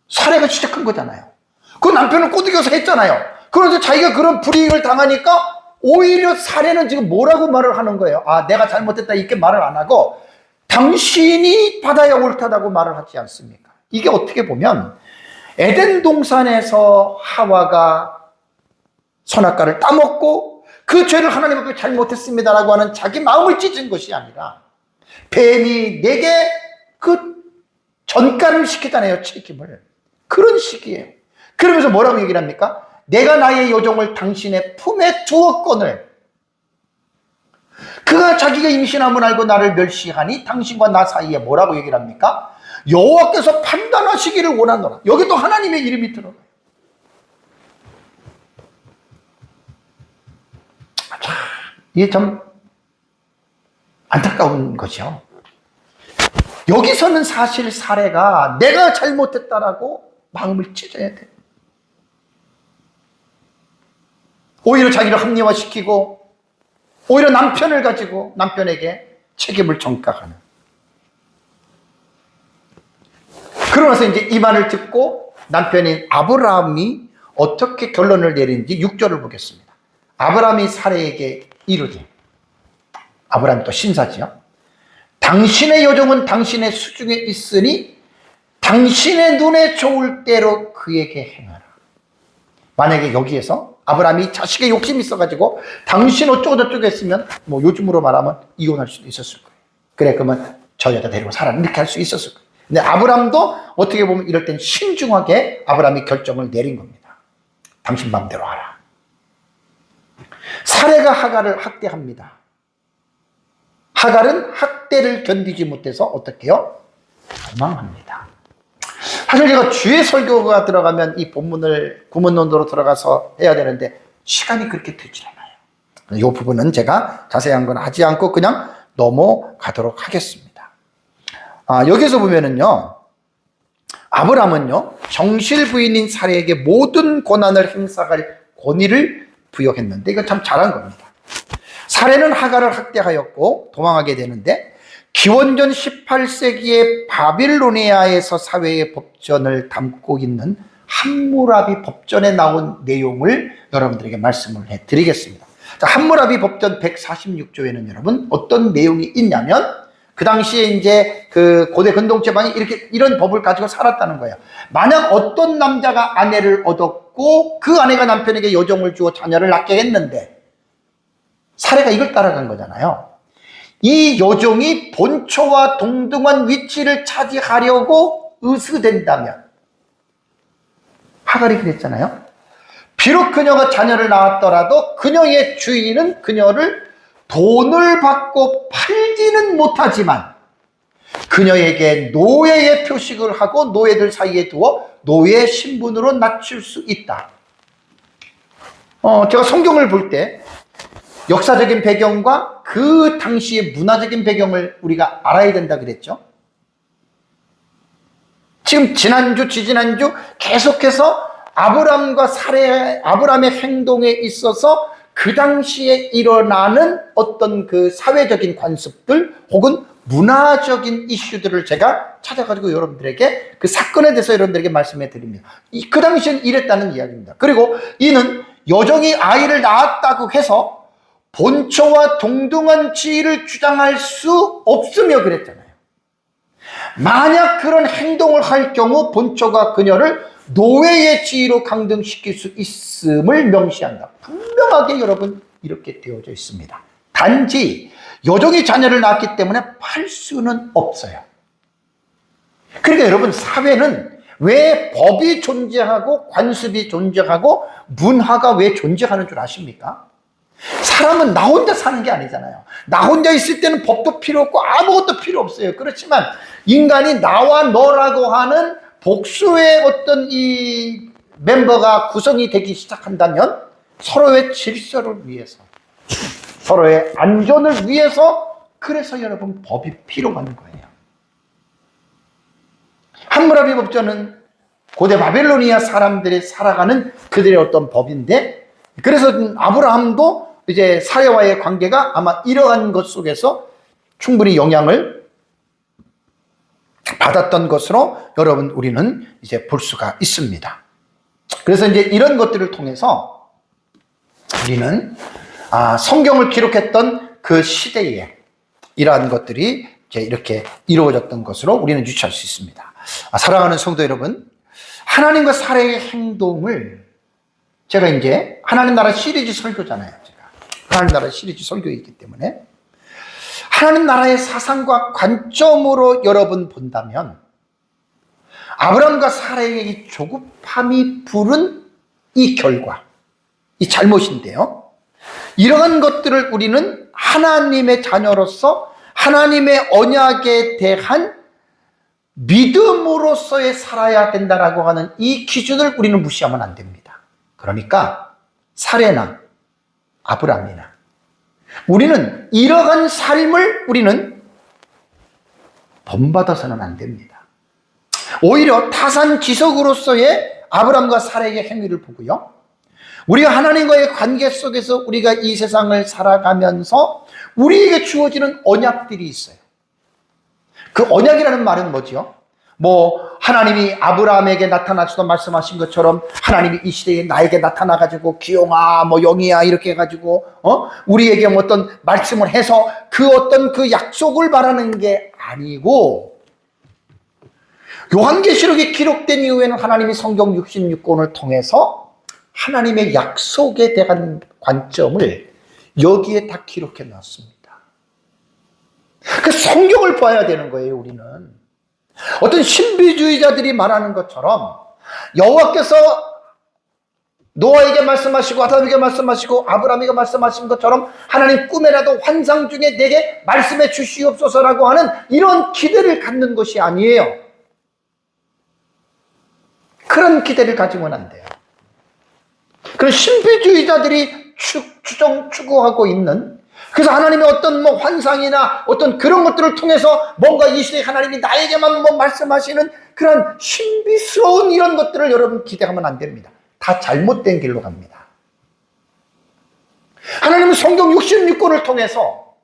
사례가 시작한 거잖아요. 그 남편을 꼬드겨서 했잖아요. 그래서 자기가 그런 불이익을 당하니까 오히려 사례는 지금 뭐라고 말을 하는 거예요? 아, 내가 잘못했다 이렇게 말을 안 하고 당신이 받아야 옳다고 말을 하지 않습니까? 이게 어떻게 보면 에덴 동산에서 하와가 선악과를 따먹고 그 죄를 하나님 앞에 잘못했습니다라고 하는 자기 마음을 찢은 것이 아니라 뱀이 내게 그 전가를 시키잖아요, 책임을. 그런 식이에요. 그러면서 뭐라고 얘기를 합니까? 내가 나의 여종을 당신의 품에 두었거늘 그가 자기가 임신함을 알고 나를 멸시하니 당신과 나 사이에 뭐라고 얘기를 합니까? 여호와께서 판단하시기를 원하노라. 여기 또 하나님의 이름이 들어가요. 자, 이게 참 안타까운 거죠. 여기서는 사실 사례가 내가 잘못했다라고 마음을 찢어야 돼요. 오히려 자기를 합리화시키고 오히려 남편을 가지고 남편에게 책임을 전가하는. 그러면서 이제 이 말을 듣고 남편인 아브라함이 어떻게 결론을 내리는지 6절을 보겠습니다. 아브라함이 사례에게 이르되, 아브라함이 또 신사지요. 당신의 여종은 당신의 수중에 있으니 당신의 눈에 좋을 대로 그에게 행하라. 만약에 여기에서 아브라함이 자식의 욕심이 있어가지고 당신 어쩌고 저쩌고 했으면 뭐 요즘으로 말하면 이혼할 수도 있었을 거예요. 그래, 그러면 저 여자 데리고 살아 이렇게 할 수 있었을 거예요. 근데 아브라함도 어떻게 보면 이럴 땐 신중하게 아브라함이 결정을 내린 겁니다. 당신 마음대로 하라. 사례가 하갈을 학대합니다. 하갈은 학대를 견디지 못해서 어떻게 해요? 도망합니다. 사실 제가 주의 설교가 들어가면 이 본문을 구문론도로 들어가서 해야 되는데 시간이 그렇게 되질 않아요. 이 부분은 제가 자세한 건 하지 않고 그냥 넘어가도록 하겠습니다. 여기서 보면은요, 아브라함은요, 정실 부인인 사례에게 모든 고난을 행사할 권위를 부여했는데 이건 참 잘한 겁니다. 사례는 하갈을 학대하였고 도망하게 되는데 기원전 18세기의 바빌로니아에서 사회의 법전을 담고 있는 함무라비 법전에 나온 내용을 여러분들에게 말씀을 해드리겠습니다. 자, 함무라비 법전 146조에는 여러분 어떤 내용이 있냐면 그 당시에 이제 그 고대 근동제방이 이런 법을 가지고 살았다는 거예요. 만약 어떤 남자가 아내를 얻었고 그 아내가 남편에게 여종을 주어 자녀를 낳게 했는데 사례가 이걸 따라간 거잖아요. 이 여종이 본초와 동등한 위치를 차지하려고 의수된다면, 하갈이 그랬잖아요. 비록 그녀가 자녀를 낳았더라도 그녀의 주인은 그녀를 돈을 받고 팔지는 못하지만 그녀에게 노예의 표식을 하고 노예들 사이에 두어 노예 신분으로 낮출 수 있다. 제가 성경을 볼 때 역사적인 배경과 그 당시의 문화적인 배경을 우리가 알아야 된다 그랬죠. 지금 지난주, 지지난주 계속해서 아브람과 아브람의 행동에 있어서 그 당시에 일어나는 어떤 그 사회적인 관습들 혹은 문화적인 이슈들을 제가 찾아가지고 여러분들에게 그 사건에 대해서 여러분들에게 말씀해 드립니다. 그 당시엔 이랬다는 이야기입니다. 그리고 이는 여종이 아이를 낳았다고 해서 본처와 동등한 지위를 주장할 수 없으며 그랬잖아요. 만약 그런 행동을 할 경우 본처가 그녀를 노예의 지위로 강등시킬 수 있음을 명시한다. 분명하게 여러분 이렇게 되어져 있습니다. 단지 여종이 자녀를 낳았기 때문에 팔 수는 없어요. 그러니까 여러분, 사회는 왜 법이 존재하고 관습이 존재하고 문화가 왜 존재하는 줄 아십니까? 사람은 나 혼자 사는 게 아니잖아요. 나 혼자 있을 때는 법도 필요 없고 아무것도 필요 없어요. 그렇지만 인간이 나와 너라고 하는 복수의 어떤 이 멤버가 구성이 되기 시작한다면 서로의 질서를 위해서, 서로의 안전을 위해서, 그래서 여러분 법이 필요한 거예요. 함무라비 법전은 고대 바빌로니아 사람들이 살아가는 그들의 어떤 법인데, 그래서 아브라함도 이제 사례와의 관계가 아마 이러한 것 속에서 충분히 영향을 받았던 것으로 여러분 우리는 이제 볼 수가 있습니다. 그래서 이제 이런 것들을 통해서 우리는 성경을 기록했던 그 시대에 이러한 것들이 이제 이렇게 이루어졌던 것으로 우리는 유추할 수 있습니다. 사랑하는 성도 여러분, 하나님과 사례의 행동을 제가 이제 하나님 나라 시리즈 설교잖아요. 제가 하나님 나라 시리즈 설교이기 때문에 하나님 나라의 사상과 관점으로 여러분 본다면 아브라함과 사라의 이 조급함이 부른 이 결과, 이 잘못인데요. 이러한 것들을 우리는 하나님의 자녀로서 하나님의 언약에 대한 믿음으로서의 살아야 된다라고 하는 이 기준을 우리는 무시하면 안 됩니다. 그러니까 사레나 아브라함이나 우리는 이러한 삶을 우리는 본받아서는 안 됩니다. 오히려 타산지석으로서의 아브라함과 사라의 행위를 보고요, 우리가 하나님과의 관계 속에서 우리가 이 세상을 살아가면서 우리에게 주어지는 언약들이 있어요. 그 언약이라는 말은 뭐죠? 하나님이 아브라함에게 나타나셔서 말씀하신 것처럼 하나님이 이 시대에 나에게 나타나가지고 기용아, 영이야 이렇게 해가지고 우리에게 어떤 말씀을 해서 그 어떤 그 약속을 말하는 게 아니고, 요한계시록이 기록된 이후에는 하나님이 성경 66권을 통해서 하나님의 약속에 대한 관점을 여기에 다 기록해 놨습니다. 그 성경을 봐야 되는 거예요. 우리는 어떤 신비주의자들이 말하는 것처럼 여호와께서 노아에게 말씀하시고 아담에게 말씀하시고 아브라함에게 말씀하신 것처럼 하나님 꿈에라도 환상 중에 내게 말씀해 주시옵소서라고 하는 이런 기대를 갖는 것이 아니에요. 그런 기대를 가지면 안 돼요. 그런 신비주의자들이 추구하고 있는, 그래서 하나님의 어떤 환상이나 어떤 그런 것들을 통해서 뭔가 이 시대에 하나님이 나에게만 말씀하시는 그런 신비스러운 이런 것들을 여러분 기대하면 안 됩니다. 다 잘못된 길로 갑니다. 하나님은 성경 66권을 통해서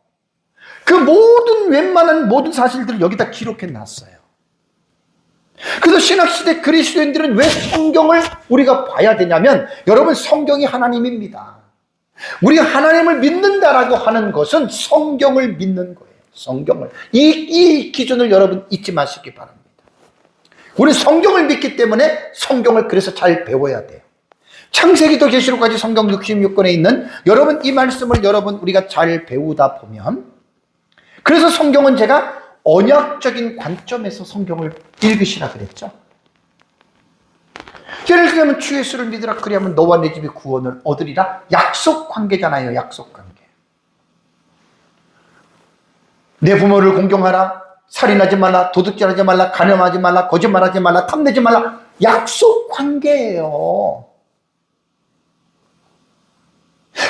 그 웬만한 모든 사실들을 여기다 기록해 놨어요. 그래서 신학시대 그리스도인들은 왜 성경을 우리가 봐야 되냐면, 여러분 성경이 하나님입니다. 우리가 하나님을 믿는다라고 하는 것은 성경을 믿는 거예요. 성경을. 이 기준을 여러분 잊지 마시기 바랍니다. 우리 성경을 믿기 때문에 성경을 그래서 잘 배워야 돼요. 창세기도 계시록까지 성경 66권에 있는 여러분 이 말씀을 여러분 우리가 잘 배우다 보면, 그래서 성경은 제가 언약적인 관점에서 성경을 읽으시라 그랬죠. 예를 들면 주 예수를 믿으라 그리하면 너와 내 집이 구원을 얻으리라. 약속 관계잖아요. 약속 관계. 내 부모를 공경하라, 살인하지 말라, 도둑질하지 말라, 간음하지 말라, 거짓말하지 말라, 탐내지 말라. 약속 관계예요.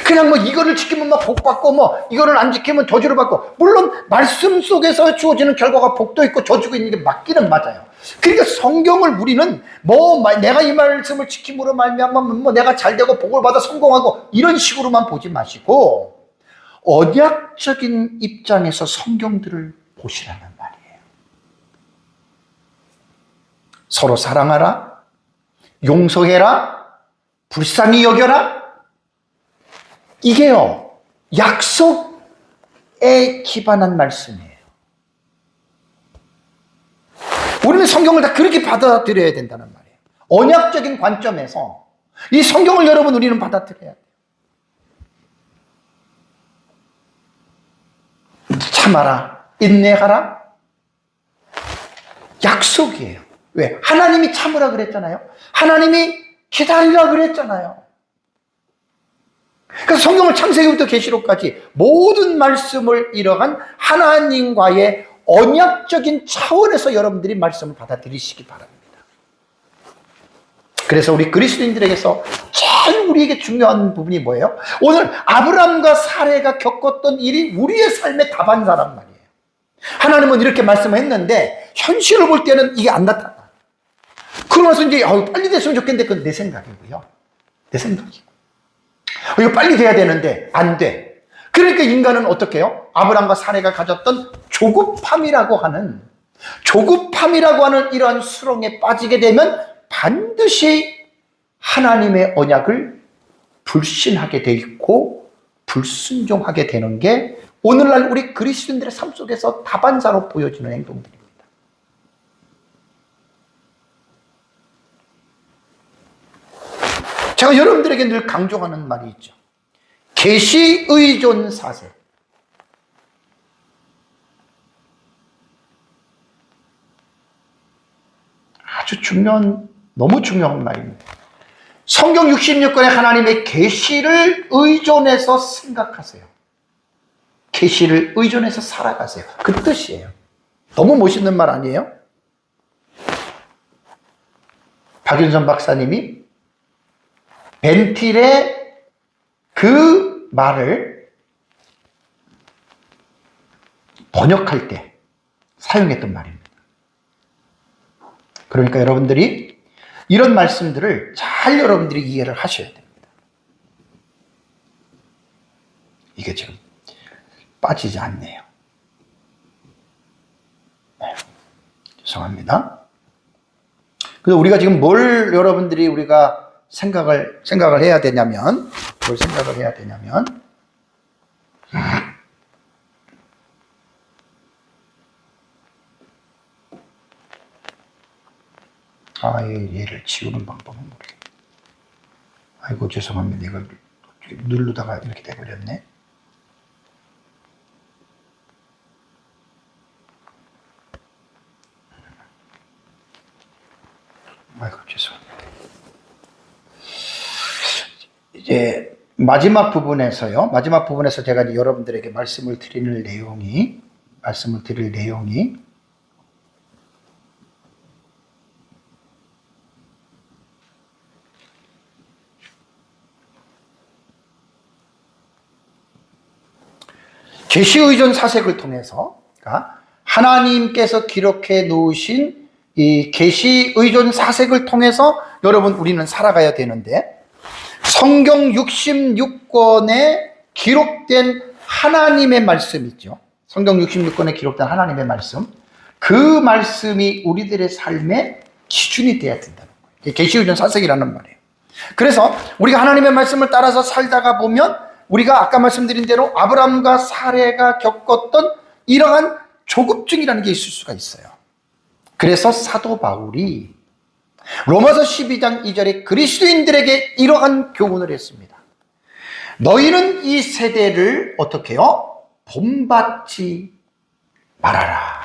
그냥 이거를 지키면 복받고 이거를 안 지키면 저주를 받고, 물론 말씀 속에서 주어지는 결과가 복도 있고 저주가 있는 게 맞기는 맞아요. 그러니까 성경을 우리는 내가 이 말씀을 지킴으로 말미암아 내가 잘되고 복을 받아 성공하고 이런 식으로만 보지 마시고 언약적인 입장에서 성경들을 보시라는 말이에요. 서로 사랑하라, 용서해라, 불쌍히 여겨라. 이게요, 약속에 기반한 말씀이에요. 우리는 성경을 다 그렇게 받아들여야 된다는 말이에요. 언약적인 관점에서 이 성경을 여러분 우리는 받아들여야 돼요. 참아라, 인내하라. 약속이에요. 왜? 하나님이 참으라 그랬잖아요. 하나님이 기다리라 그랬잖아요. 그래서 성경을 창세기부터 계시록까지 모든 말씀을 이뤄간 하나님과의 언약적인 차원에서 여러분들이 말씀을 받아들이시기 바랍니다. 그래서 우리 그리스도인들에게서 제일 우리에게 중요한 부분이 뭐예요? 오늘 아브라함과 사레가 겪었던 일이 우리의 삶의 답안사란 말이에요. 하나님은 이렇게 말씀했는데 현실을 볼 때는 이게 안 나타나. 그러면서 이제 빨리 됐으면 좋겠는데 그건 내 생각이고요. 내 생각이고. 이거 빨리 돼야 되는데 안 돼. 그러니까 인간은 어떻게 해요? 아브라함과 사레가 가졌던 조급함이라고 하는 이러한 수렁에 빠지게 되면 반드시 하나님의 언약을 불신하게 돼 있고 불순종하게 되는 게 오늘날 우리 그리스도인들의 삶 속에서 다반사로 보여지는 행동들입니다. 제가 여러분들에게 늘 강조하는 말이 있죠. 계시 의존 사세. 아주 너무 중요한 말입니다. 성경 66권의 하나님의 계시를 의존해서 생각하세요. 계시를 의존해서 살아가세요. 그 뜻이에요. 너무 멋있는 말 아니에요? 박윤선 박사님이 벤틸의 그 말을 번역할 때 사용했던 말입니다. 그러니까 여러분들이 이런 말씀들을 잘 여러분들이 이해를 하셔야 됩니다. 이게 지금 빠지지 않네요. 네. 죄송합니다. 그래서 우리가 지금 우리가 생각을 해야 되냐면, 얘를 지우는 방법은 모르겠네. 아이고, 죄송합니다. 이걸 누르다가 이렇게 돼버렸네. 아이고, 죄송합니다. 이제 마지막 부분에서 제가 여러분들에게 말씀을 드릴 내용이 계시의존 사색을 통해서 하나님께서 기록해 놓으신 이 계시의존 사색을 통해서 여러분 우리는 살아가야 되는데, 성경 66권에 기록된 하나님의 말씀 있죠. 성경 66권에 기록된 하나님의 말씀, 그 말씀이 우리들의 삶의 기준이 되어야 된다는 거예요. 계시의존 사색이라는 말이에요. 그래서 우리가 하나님의 말씀을 따라서 살다가 보면 우리가 아까 말씀드린 대로 아브라함과 사레가 겪었던 이러한 조급증이라는 게 있을 수가 있어요. 그래서 사도 바울이 로마서 12장 2절에 그리스도인들에게 이러한 교훈을 했습니다. 너희는 이 세대를 어떻게 해요? 본받지 말아라.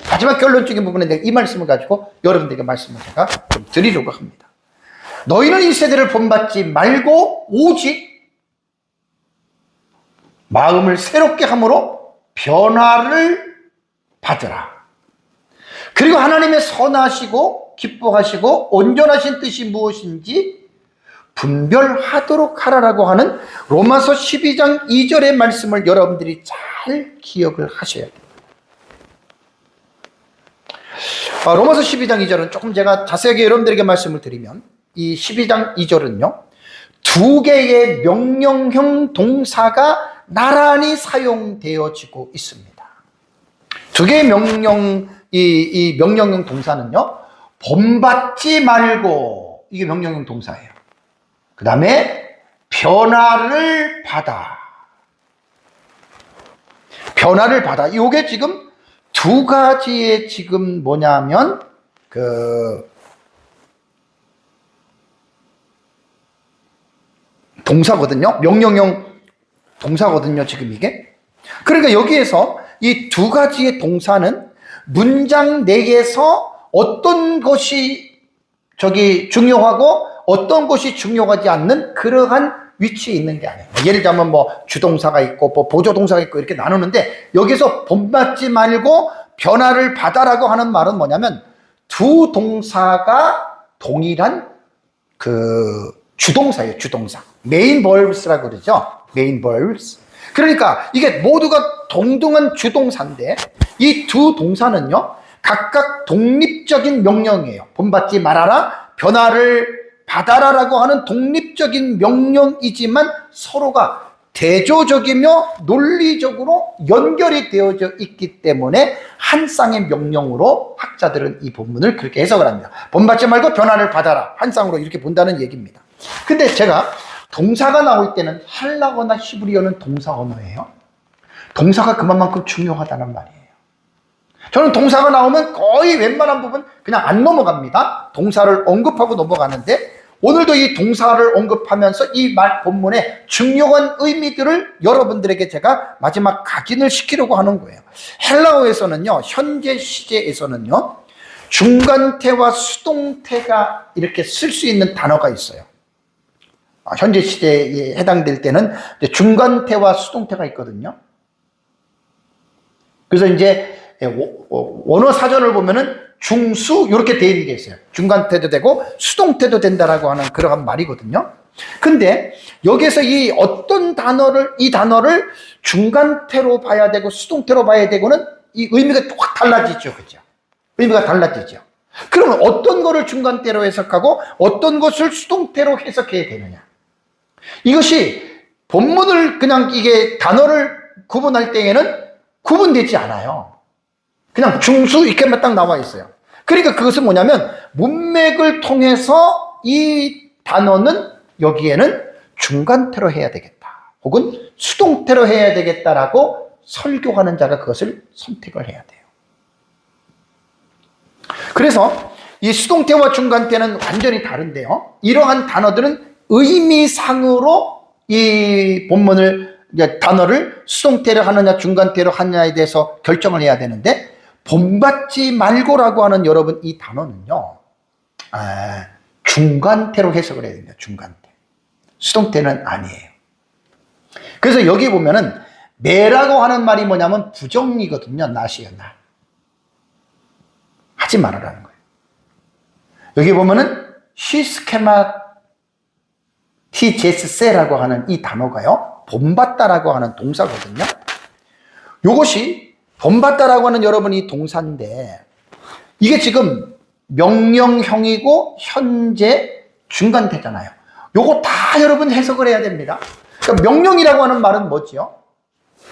마지막 결론적인 부분에 내가 이 말씀을 가지고 여러분들에게 말씀을 제가 좀 드리려고 합니다. 너희는 이 세대를 본받지 말고 오직 마음을 새롭게 함으로 변화를 받으라. 그리고 하나님의 선하시고 기뻐하시고 온전하신 뜻이 무엇인지 분별하도록 하라라고 하는 로마서 12장 2절의 말씀을 여러분들이 잘 기억을 하셔야 됩니다. 로마서 12장 2절은 조금 제가 자세하게 여러분들에게 말씀을 드리면, 이 12장 2절은요, 두 개의 명령형 동사가 나란히 사용되어지고 있습니다. 두 개의 명령, 이 명령형 동사는요, 본받지 말고, 이게 명령형 동사예요. 그 다음에 변화를 받아. 변화를 받아. 이게 지금 두 가지의 지금 뭐냐면, 동사거든요. 명령형 동사거든요, 지금 이게. 그러니까 여기에서 이 두 가지의 동사는 문장 내에서 어떤 것이 중요하고 어떤 것이 중요하지 않는 그러한 위치에 있는 게 아니에요. 예를 들자면 주동사가 있고 보조동사가 있고 이렇게 나누는데, 여기서 본받지 말고 변화를 받아라고 하는 말은 뭐냐면, 두 동사가 동일한 주동사예요, 주동사. 메인 verbs라고 그러죠. 메인 verbs. 그러니까 이게 모두가 동등한 주동사인데, 이 두 동사는요, 각각 독립적인 명령이에요. 본받지 말아라, 변화를 받아라라고 하는 독립적인 명령이지만 서로가 대조적이며 논리적으로 연결이 되어져 있기 때문에 한 쌍의 명령으로 학자들은 이 본문을 그렇게 해석을 합니다. 본받지 말고 변화를 받아라, 한 쌍으로 이렇게 본다는 얘기입니다. 근데 제가 동사가 나올 때는 헬라어나 히브리어는 동사 언어예요. 동사가 그만큼 중요하다는 말이에요. 저는 동사가 나오면 거의 웬만한 부분 그냥 안 넘어갑니다. 동사를 언급하고 넘어가는데, 오늘도 이 동사를 언급하면서 이 본문의 중요한 의미들을 여러분들에게 제가 마지막 각인을 시키려고 하는 거예요. 헬라어에서는요, 현재 시제에서는요, 중간태와 수동태가 이렇게 쓸 수 있는 단어가 있어요. 현재 시제에 해당될 때는 중간태와 수동태가 있거든요. 그래서 이제 원어 사전을 보면은 중수 이렇게 되어 있는 게 있어요. 중간태도 되고 수동태도 된다라고 하는 그러한 말이거든요. 근데 여기서 이 단어를 중간태로 봐야 되고 수동태로 봐야 되고는 이 의미가 확 달라지죠. 그죠? 의미가 달라지죠. 그러면 어떤 거를 중간태로 해석하고 어떤 것을 수동태로 해석해야 되느냐? 이것이 본문을 그냥 이게 단어를 구분할 때에는 구분되지 않아요. 그냥 중수 이렇게만 딱 나와 있어요. 그러니까 그것은 뭐냐면, 문맥을 통해서 이 단어는 여기에는 중간태로 해야 되겠다, 혹은 수동태로 해야 되겠다라고 설교하는 자가 그것을 선택을 해야 돼요. 그래서 이 수동태와 중간태는 완전히 다른데요, 이러한 단어들은 의미상으로 이 본문을, 단어를 수동태로 하느냐 중간태로 하느냐에 대해서 결정을 해야 되는데, 본받지 말고라고 하는 여러분 이 단어는요, 중간태로 해석을 해야 됩니다. 중간태. 수동태는 아니에요. 그래서 여기 보면은 매라고 하는 말이 뭐냐면 부정이거든요. 낫이에요, 나. 하지 말아라는 거예요. 여기 보면은 시스케마티제스세라고 하는 이 단어가요, 본받다라고 하는 동사거든요. 이것이 본받다라고 하는 여러분 이 동사인데, 이게 지금 명령형이고 현재 중간태잖아요. 요거 다 여러분 해석을 해야 됩니다. 그러니까 명령이라고 하는 말은 뭐지요?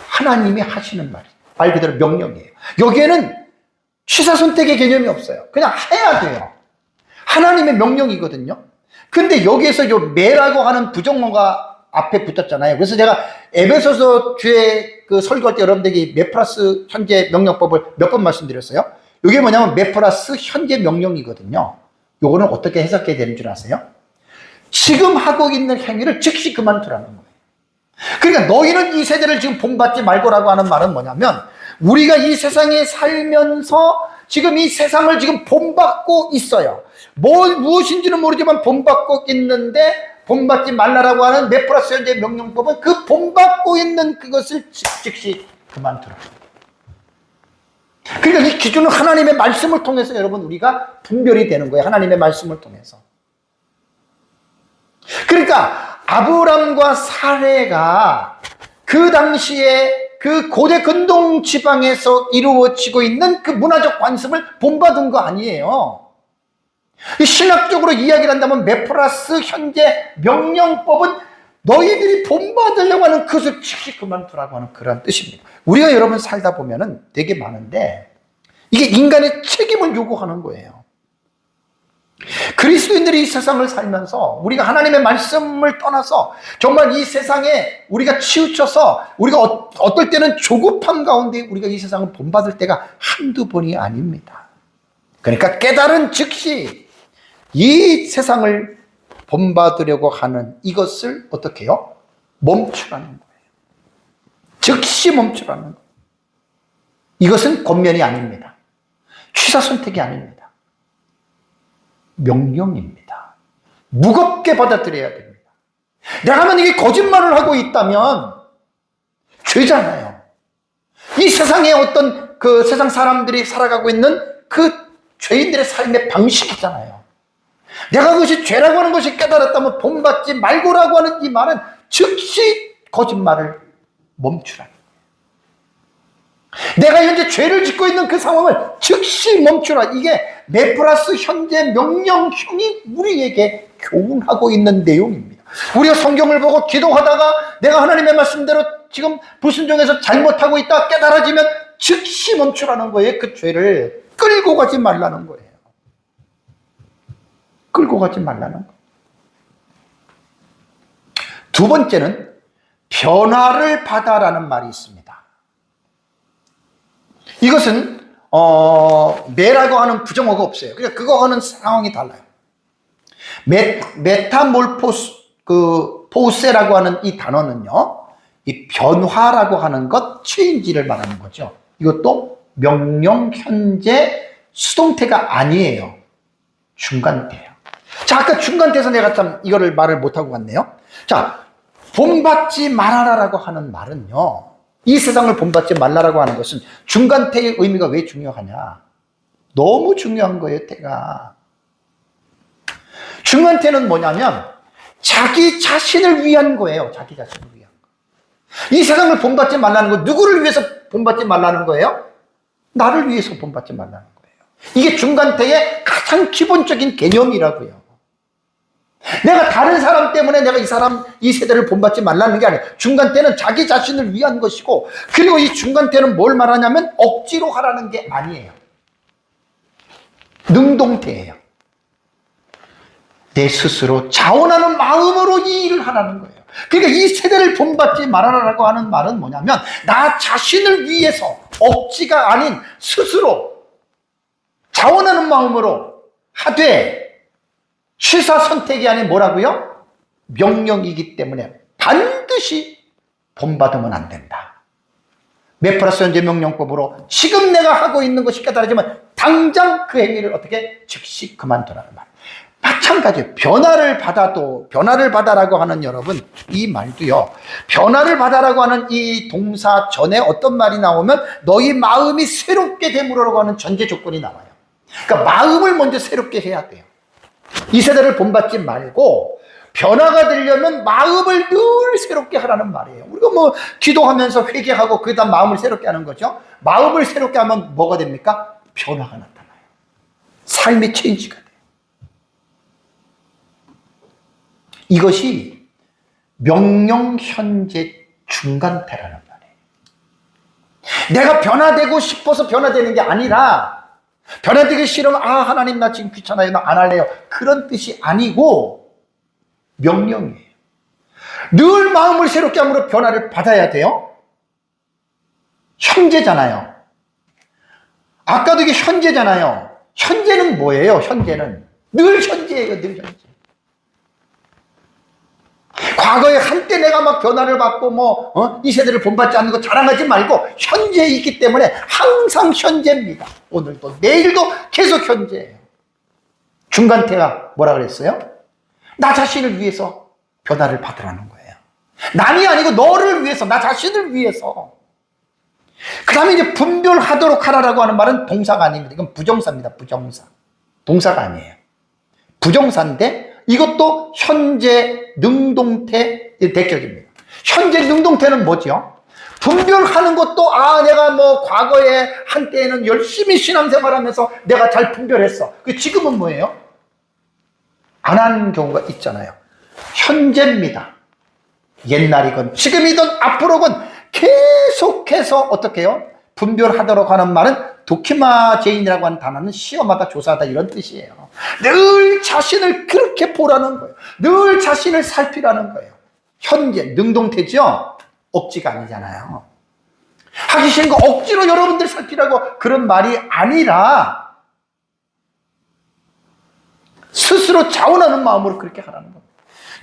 하나님이 하시는 말이에요. 말 그대로 명령이에요. 여기에는 취사선택의 개념이 없어요. 그냥 해야 돼요. 하나님의 명령이거든요. 근데 여기에서 요 매라고 하는 부정어가 앞에 붙었잖아요. 그래서 제가 에베소서 주에 설교할 때 여러분들에게 매 플러스 현재 명령법을 몇 번 말씀드렸어요. 이게 뭐냐면 매 플러스 현재 명령이거든요. 요거는 어떻게 해석해야 되는 줄 아세요? 지금 하고 있는 행위를 즉시 그만두라는 거예요. 그러니까 너희는 이 세대를 지금 본받지 말고라고 하는 말은 뭐냐면, 우리가 이 세상에 살면서 지금 이 세상을 지금 본받고 있어요. 무엇인지는 모르지만 본받고 있는데, 본받지 말라라고 하는 매 플러스 현재 명령법은 그 본받고 있는 그것을 즉시 그만두라. 그러니까 이 기준은 하나님의 말씀을 통해서 여러분 우리가 분별이 되는 거예요. 하나님의 말씀을 통해서. 그러니까 아브람과 사레가 그 당시에 그 고대 근동 지방에서 이루어지고 있는 그 문화적 관습을 본받은 거 아니에요. 신학적으로 이야기를 한다면 매 플러스 현재 명령법은 너희들이 본받으려고 하는 그것을 즉시 그만두라고 하는 그런 뜻입니다. 우리가 여러분 살다 보면은 되게 많은데 이게 인간의 책임을 요구하는 거예요. 그리스도인들이 이 세상을 살면서 우리가 하나님의 말씀을 떠나서 정말 이 세상에 우리가 치우쳐서 우리가 어떨 때는 조급함 가운데 우리가 이 세상을 본받을 때가 한두 번이 아닙니다. 그러니까 깨달은 즉시 이 세상을 본받으려고 하는 이것을 어떻게 해요? 멈추라는 거예요. 즉시 멈추라는 거예요. 이것은 권면이 아닙니다. 취사 선택이 아닙니다. 명령입니다. 무겁게 받아들여야 됩니다. 내가 만약에 거짓말을 하고 있다면 죄잖아요. 이 세상에 어떤 그 세상 사람들이 살아가고 있는 그 죄인들의 삶의 방식이잖아요. 내가 그것이 죄라고 하는 것이 깨달았다면 본받지 말고라고 하는 이 말은 즉시 거짓말을 멈추라는 거예요. 내가 현재 죄를 짓고 있는 그 상황을 즉시 멈추라. 이게 메프라스 현재 명령형이 우리에게 교훈하고 있는 내용입니다. 우리가 성경을 보고 기도하다가 내가 하나님의 말씀대로 지금 불순종해서 잘못하고 있다 깨달아지면 즉시 멈추라는 거예요. 그 죄를 끌고 가지 말라는 거예요. 끌고 가지 말라는 거예요. 두 번째는 변화를 받아라는 말이 있습니다. 이것은 매라고 하는 부정어가 없어요. 그러니까 그거하고는 상황이 달라요. 포세라고 하는 이 단어는요, 이 변화라고 하는 것, 체인지를 말하는 거죠. 이것도 명령, 현재, 수동태가 아니에요. 중간태예요. 자, 아까 중간태에서 내가 참 이거를 말을 못하고 갔네요. 자, 본받지 말아라라고 하는 말은요, 이 세상을 본받지 말라라고 하는 것은 중간태의 의미가 왜 중요하냐? 너무 중요한 거예요, 태가. 중간태는 뭐냐면 자기 자신을 위한 거예요. 자기 자신을 위한 거. 이 세상을 본받지 말라는 거, 누구를 위해서 본받지 말라는 거예요? 나를 위해서 본받지 말라는 거예요. 이게 중간태의 가장 기본적인 개념이라고요. 내가 다른 사람 때문에 내가 이 세대를 본받지 말라는 게 아니에요. 중간태는 자기 자신을 위한 것이고, 그리고 이 중간태는 뭘 말하냐면 억지로 하라는 게 아니에요. 능동태예요. 내 스스로 자원하는 마음으로 이 일을 하라는 거예요. 그러니까 이 세대를 본받지 말아라라고 하는 말은 뭐냐면 나 자신을 위해서 억지가 아닌 스스로 자원하는 마음으로 하되, 취사 선택이 아닌 뭐라고요? 명령이기 때문에 반드시 본받으면 안 된다. 메프라스 현재 명령법으로 지금 내가 하고 있는 것이 깨달아지면 당장 그 행위를 어떻게 즉시 그만두라는 말. 마찬가지예요. 변화를 받아라고 하는 여러분, 이 말도요, 변화를 받아라고 하는 이 동사 전에 어떤 말이 나오면 너희 마음이 새롭게 되므로라고 하는 전제 조건이 나와요. 그러니까 마음을 먼저 새롭게 해야 돼요. 이 세대를 본받지 말고 변화가 되려면 마음을 늘 새롭게 하라는 말이에요. 우리가 뭐 기도하면서 회개하고 그다음 마음을 새롭게 하는 거죠. 마음을 새롭게 하면 뭐가 됩니까? 변화가 나타나요. 삶의 체인지가 돼요. 이것이 명령, 현재, 중간태라는 말이에요. 내가 변화되고 싶어서 변화되는 게 아니라, 변화되기 싫으면 하나님 나 지금 귀찮아요, 나 안 할래요, 그런 뜻이 아니고 명령이에요. 늘 마음을 새롭게 함으로 변화를 받아야 돼요. 현재잖아요. 아까도 이게 현재잖아요. 현재는 뭐예요? 현재는 늘 현재예요. 늘 현재. 과거에 한때 내가 막 변화를 받고 이 세대를 본받지 않는 거 자랑하지 말고 현재에 있기 때문에 항상 현재입니다. 오늘도 내일도 계속 현재예요. 중간태가 뭐라 그랬어요? 나 자신을 위해서 변화를 받으라는 거예요. 남이 아니고 너를 위해서, 나 자신을 위해서. 그 다음에 이제 분별하도록 하라라고 하는 말은 동사가 아닙니다. 이건 부정사입니다. 부정사. 동사가 아니에요. 부정사인데 이것도 현재 능동태 대격입니다. 현재 능동태는 뭐죠? 분별하는 것도 내가 뭐 과거에 한때에는 열심히 신앙생활하면서 내가 잘 분별했어. 지금은 뭐예요? 안 하는 경우가 있잖아요. 현재입니다. 옛날이건 지금이든 앞으로건 계속해서 어떻게 해요? 분별하도록 하는 말은 도키마제인이라고 하는 단어는 시험하다, 조사하다 이런 뜻이에요. 늘 자신을 그렇게 보라는 거예요. 늘 자신을 살피라는 거예요. 현재 능동태죠? 억지가 아니잖아요. 하기 싫은 거 억지로 여러분들 살피라고 그런 말이 아니라 스스로 자원하는 마음으로 그렇게 하라는 겁니다.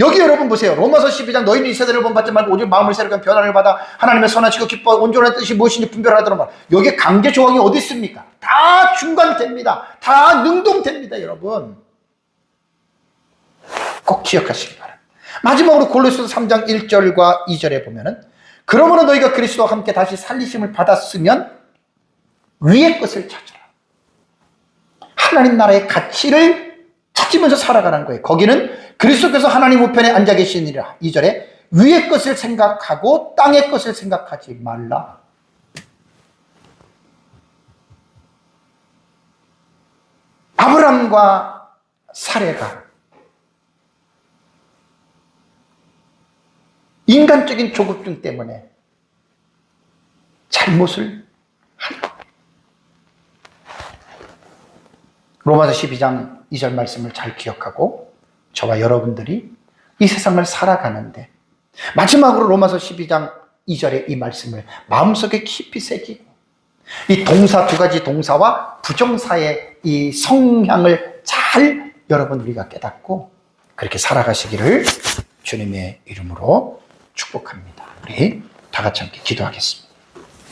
여기 여러분 보세요. 로마서 12장 너희는 이 세대를 본받지 말고 오직 마음을 새롭게 하는 변화를 받아 하나님의 선하시고 기뻐 온전한 뜻이 무엇인지 분별하도록 말. 여기에 강제 조항이 어디 있습니까? 다 중간됩니다. 다 능동됩니다, 여러분. 꼭 기억하시기 바랍니다. 마지막으로 골로새서 3장 1절과 2절에 보면은 그러므로 너희가 그리스도와 함께 다시 살리심을 받았으면 위의 것을 찾으라. 하나님 나라의 가치를 찾으면서 살아가는 거예요. 거기는 그리스도께서 하나님 우편에 앉아 계시니라. 2절에 위의 것을 생각하고 땅의 것을 생각하지 말라. 아브람과 사레가 인간적인 조급증 때문에 잘못을 한 거예요. 로마서 12장 2절 말씀을 잘 기억하고 저와 여러분들이 이 세상을 살아가는데 마지막으로 로마서 12장 2절의 이 말씀을 마음속에 깊이 새기고 이 동사 두 가지 동사와 부정사의 이 성향을 잘 여러분 우리가 깨닫고 그렇게 살아가시기를 주님의 이름으로 축복합니다. 우리 다 같이 함께 기도하겠습니다.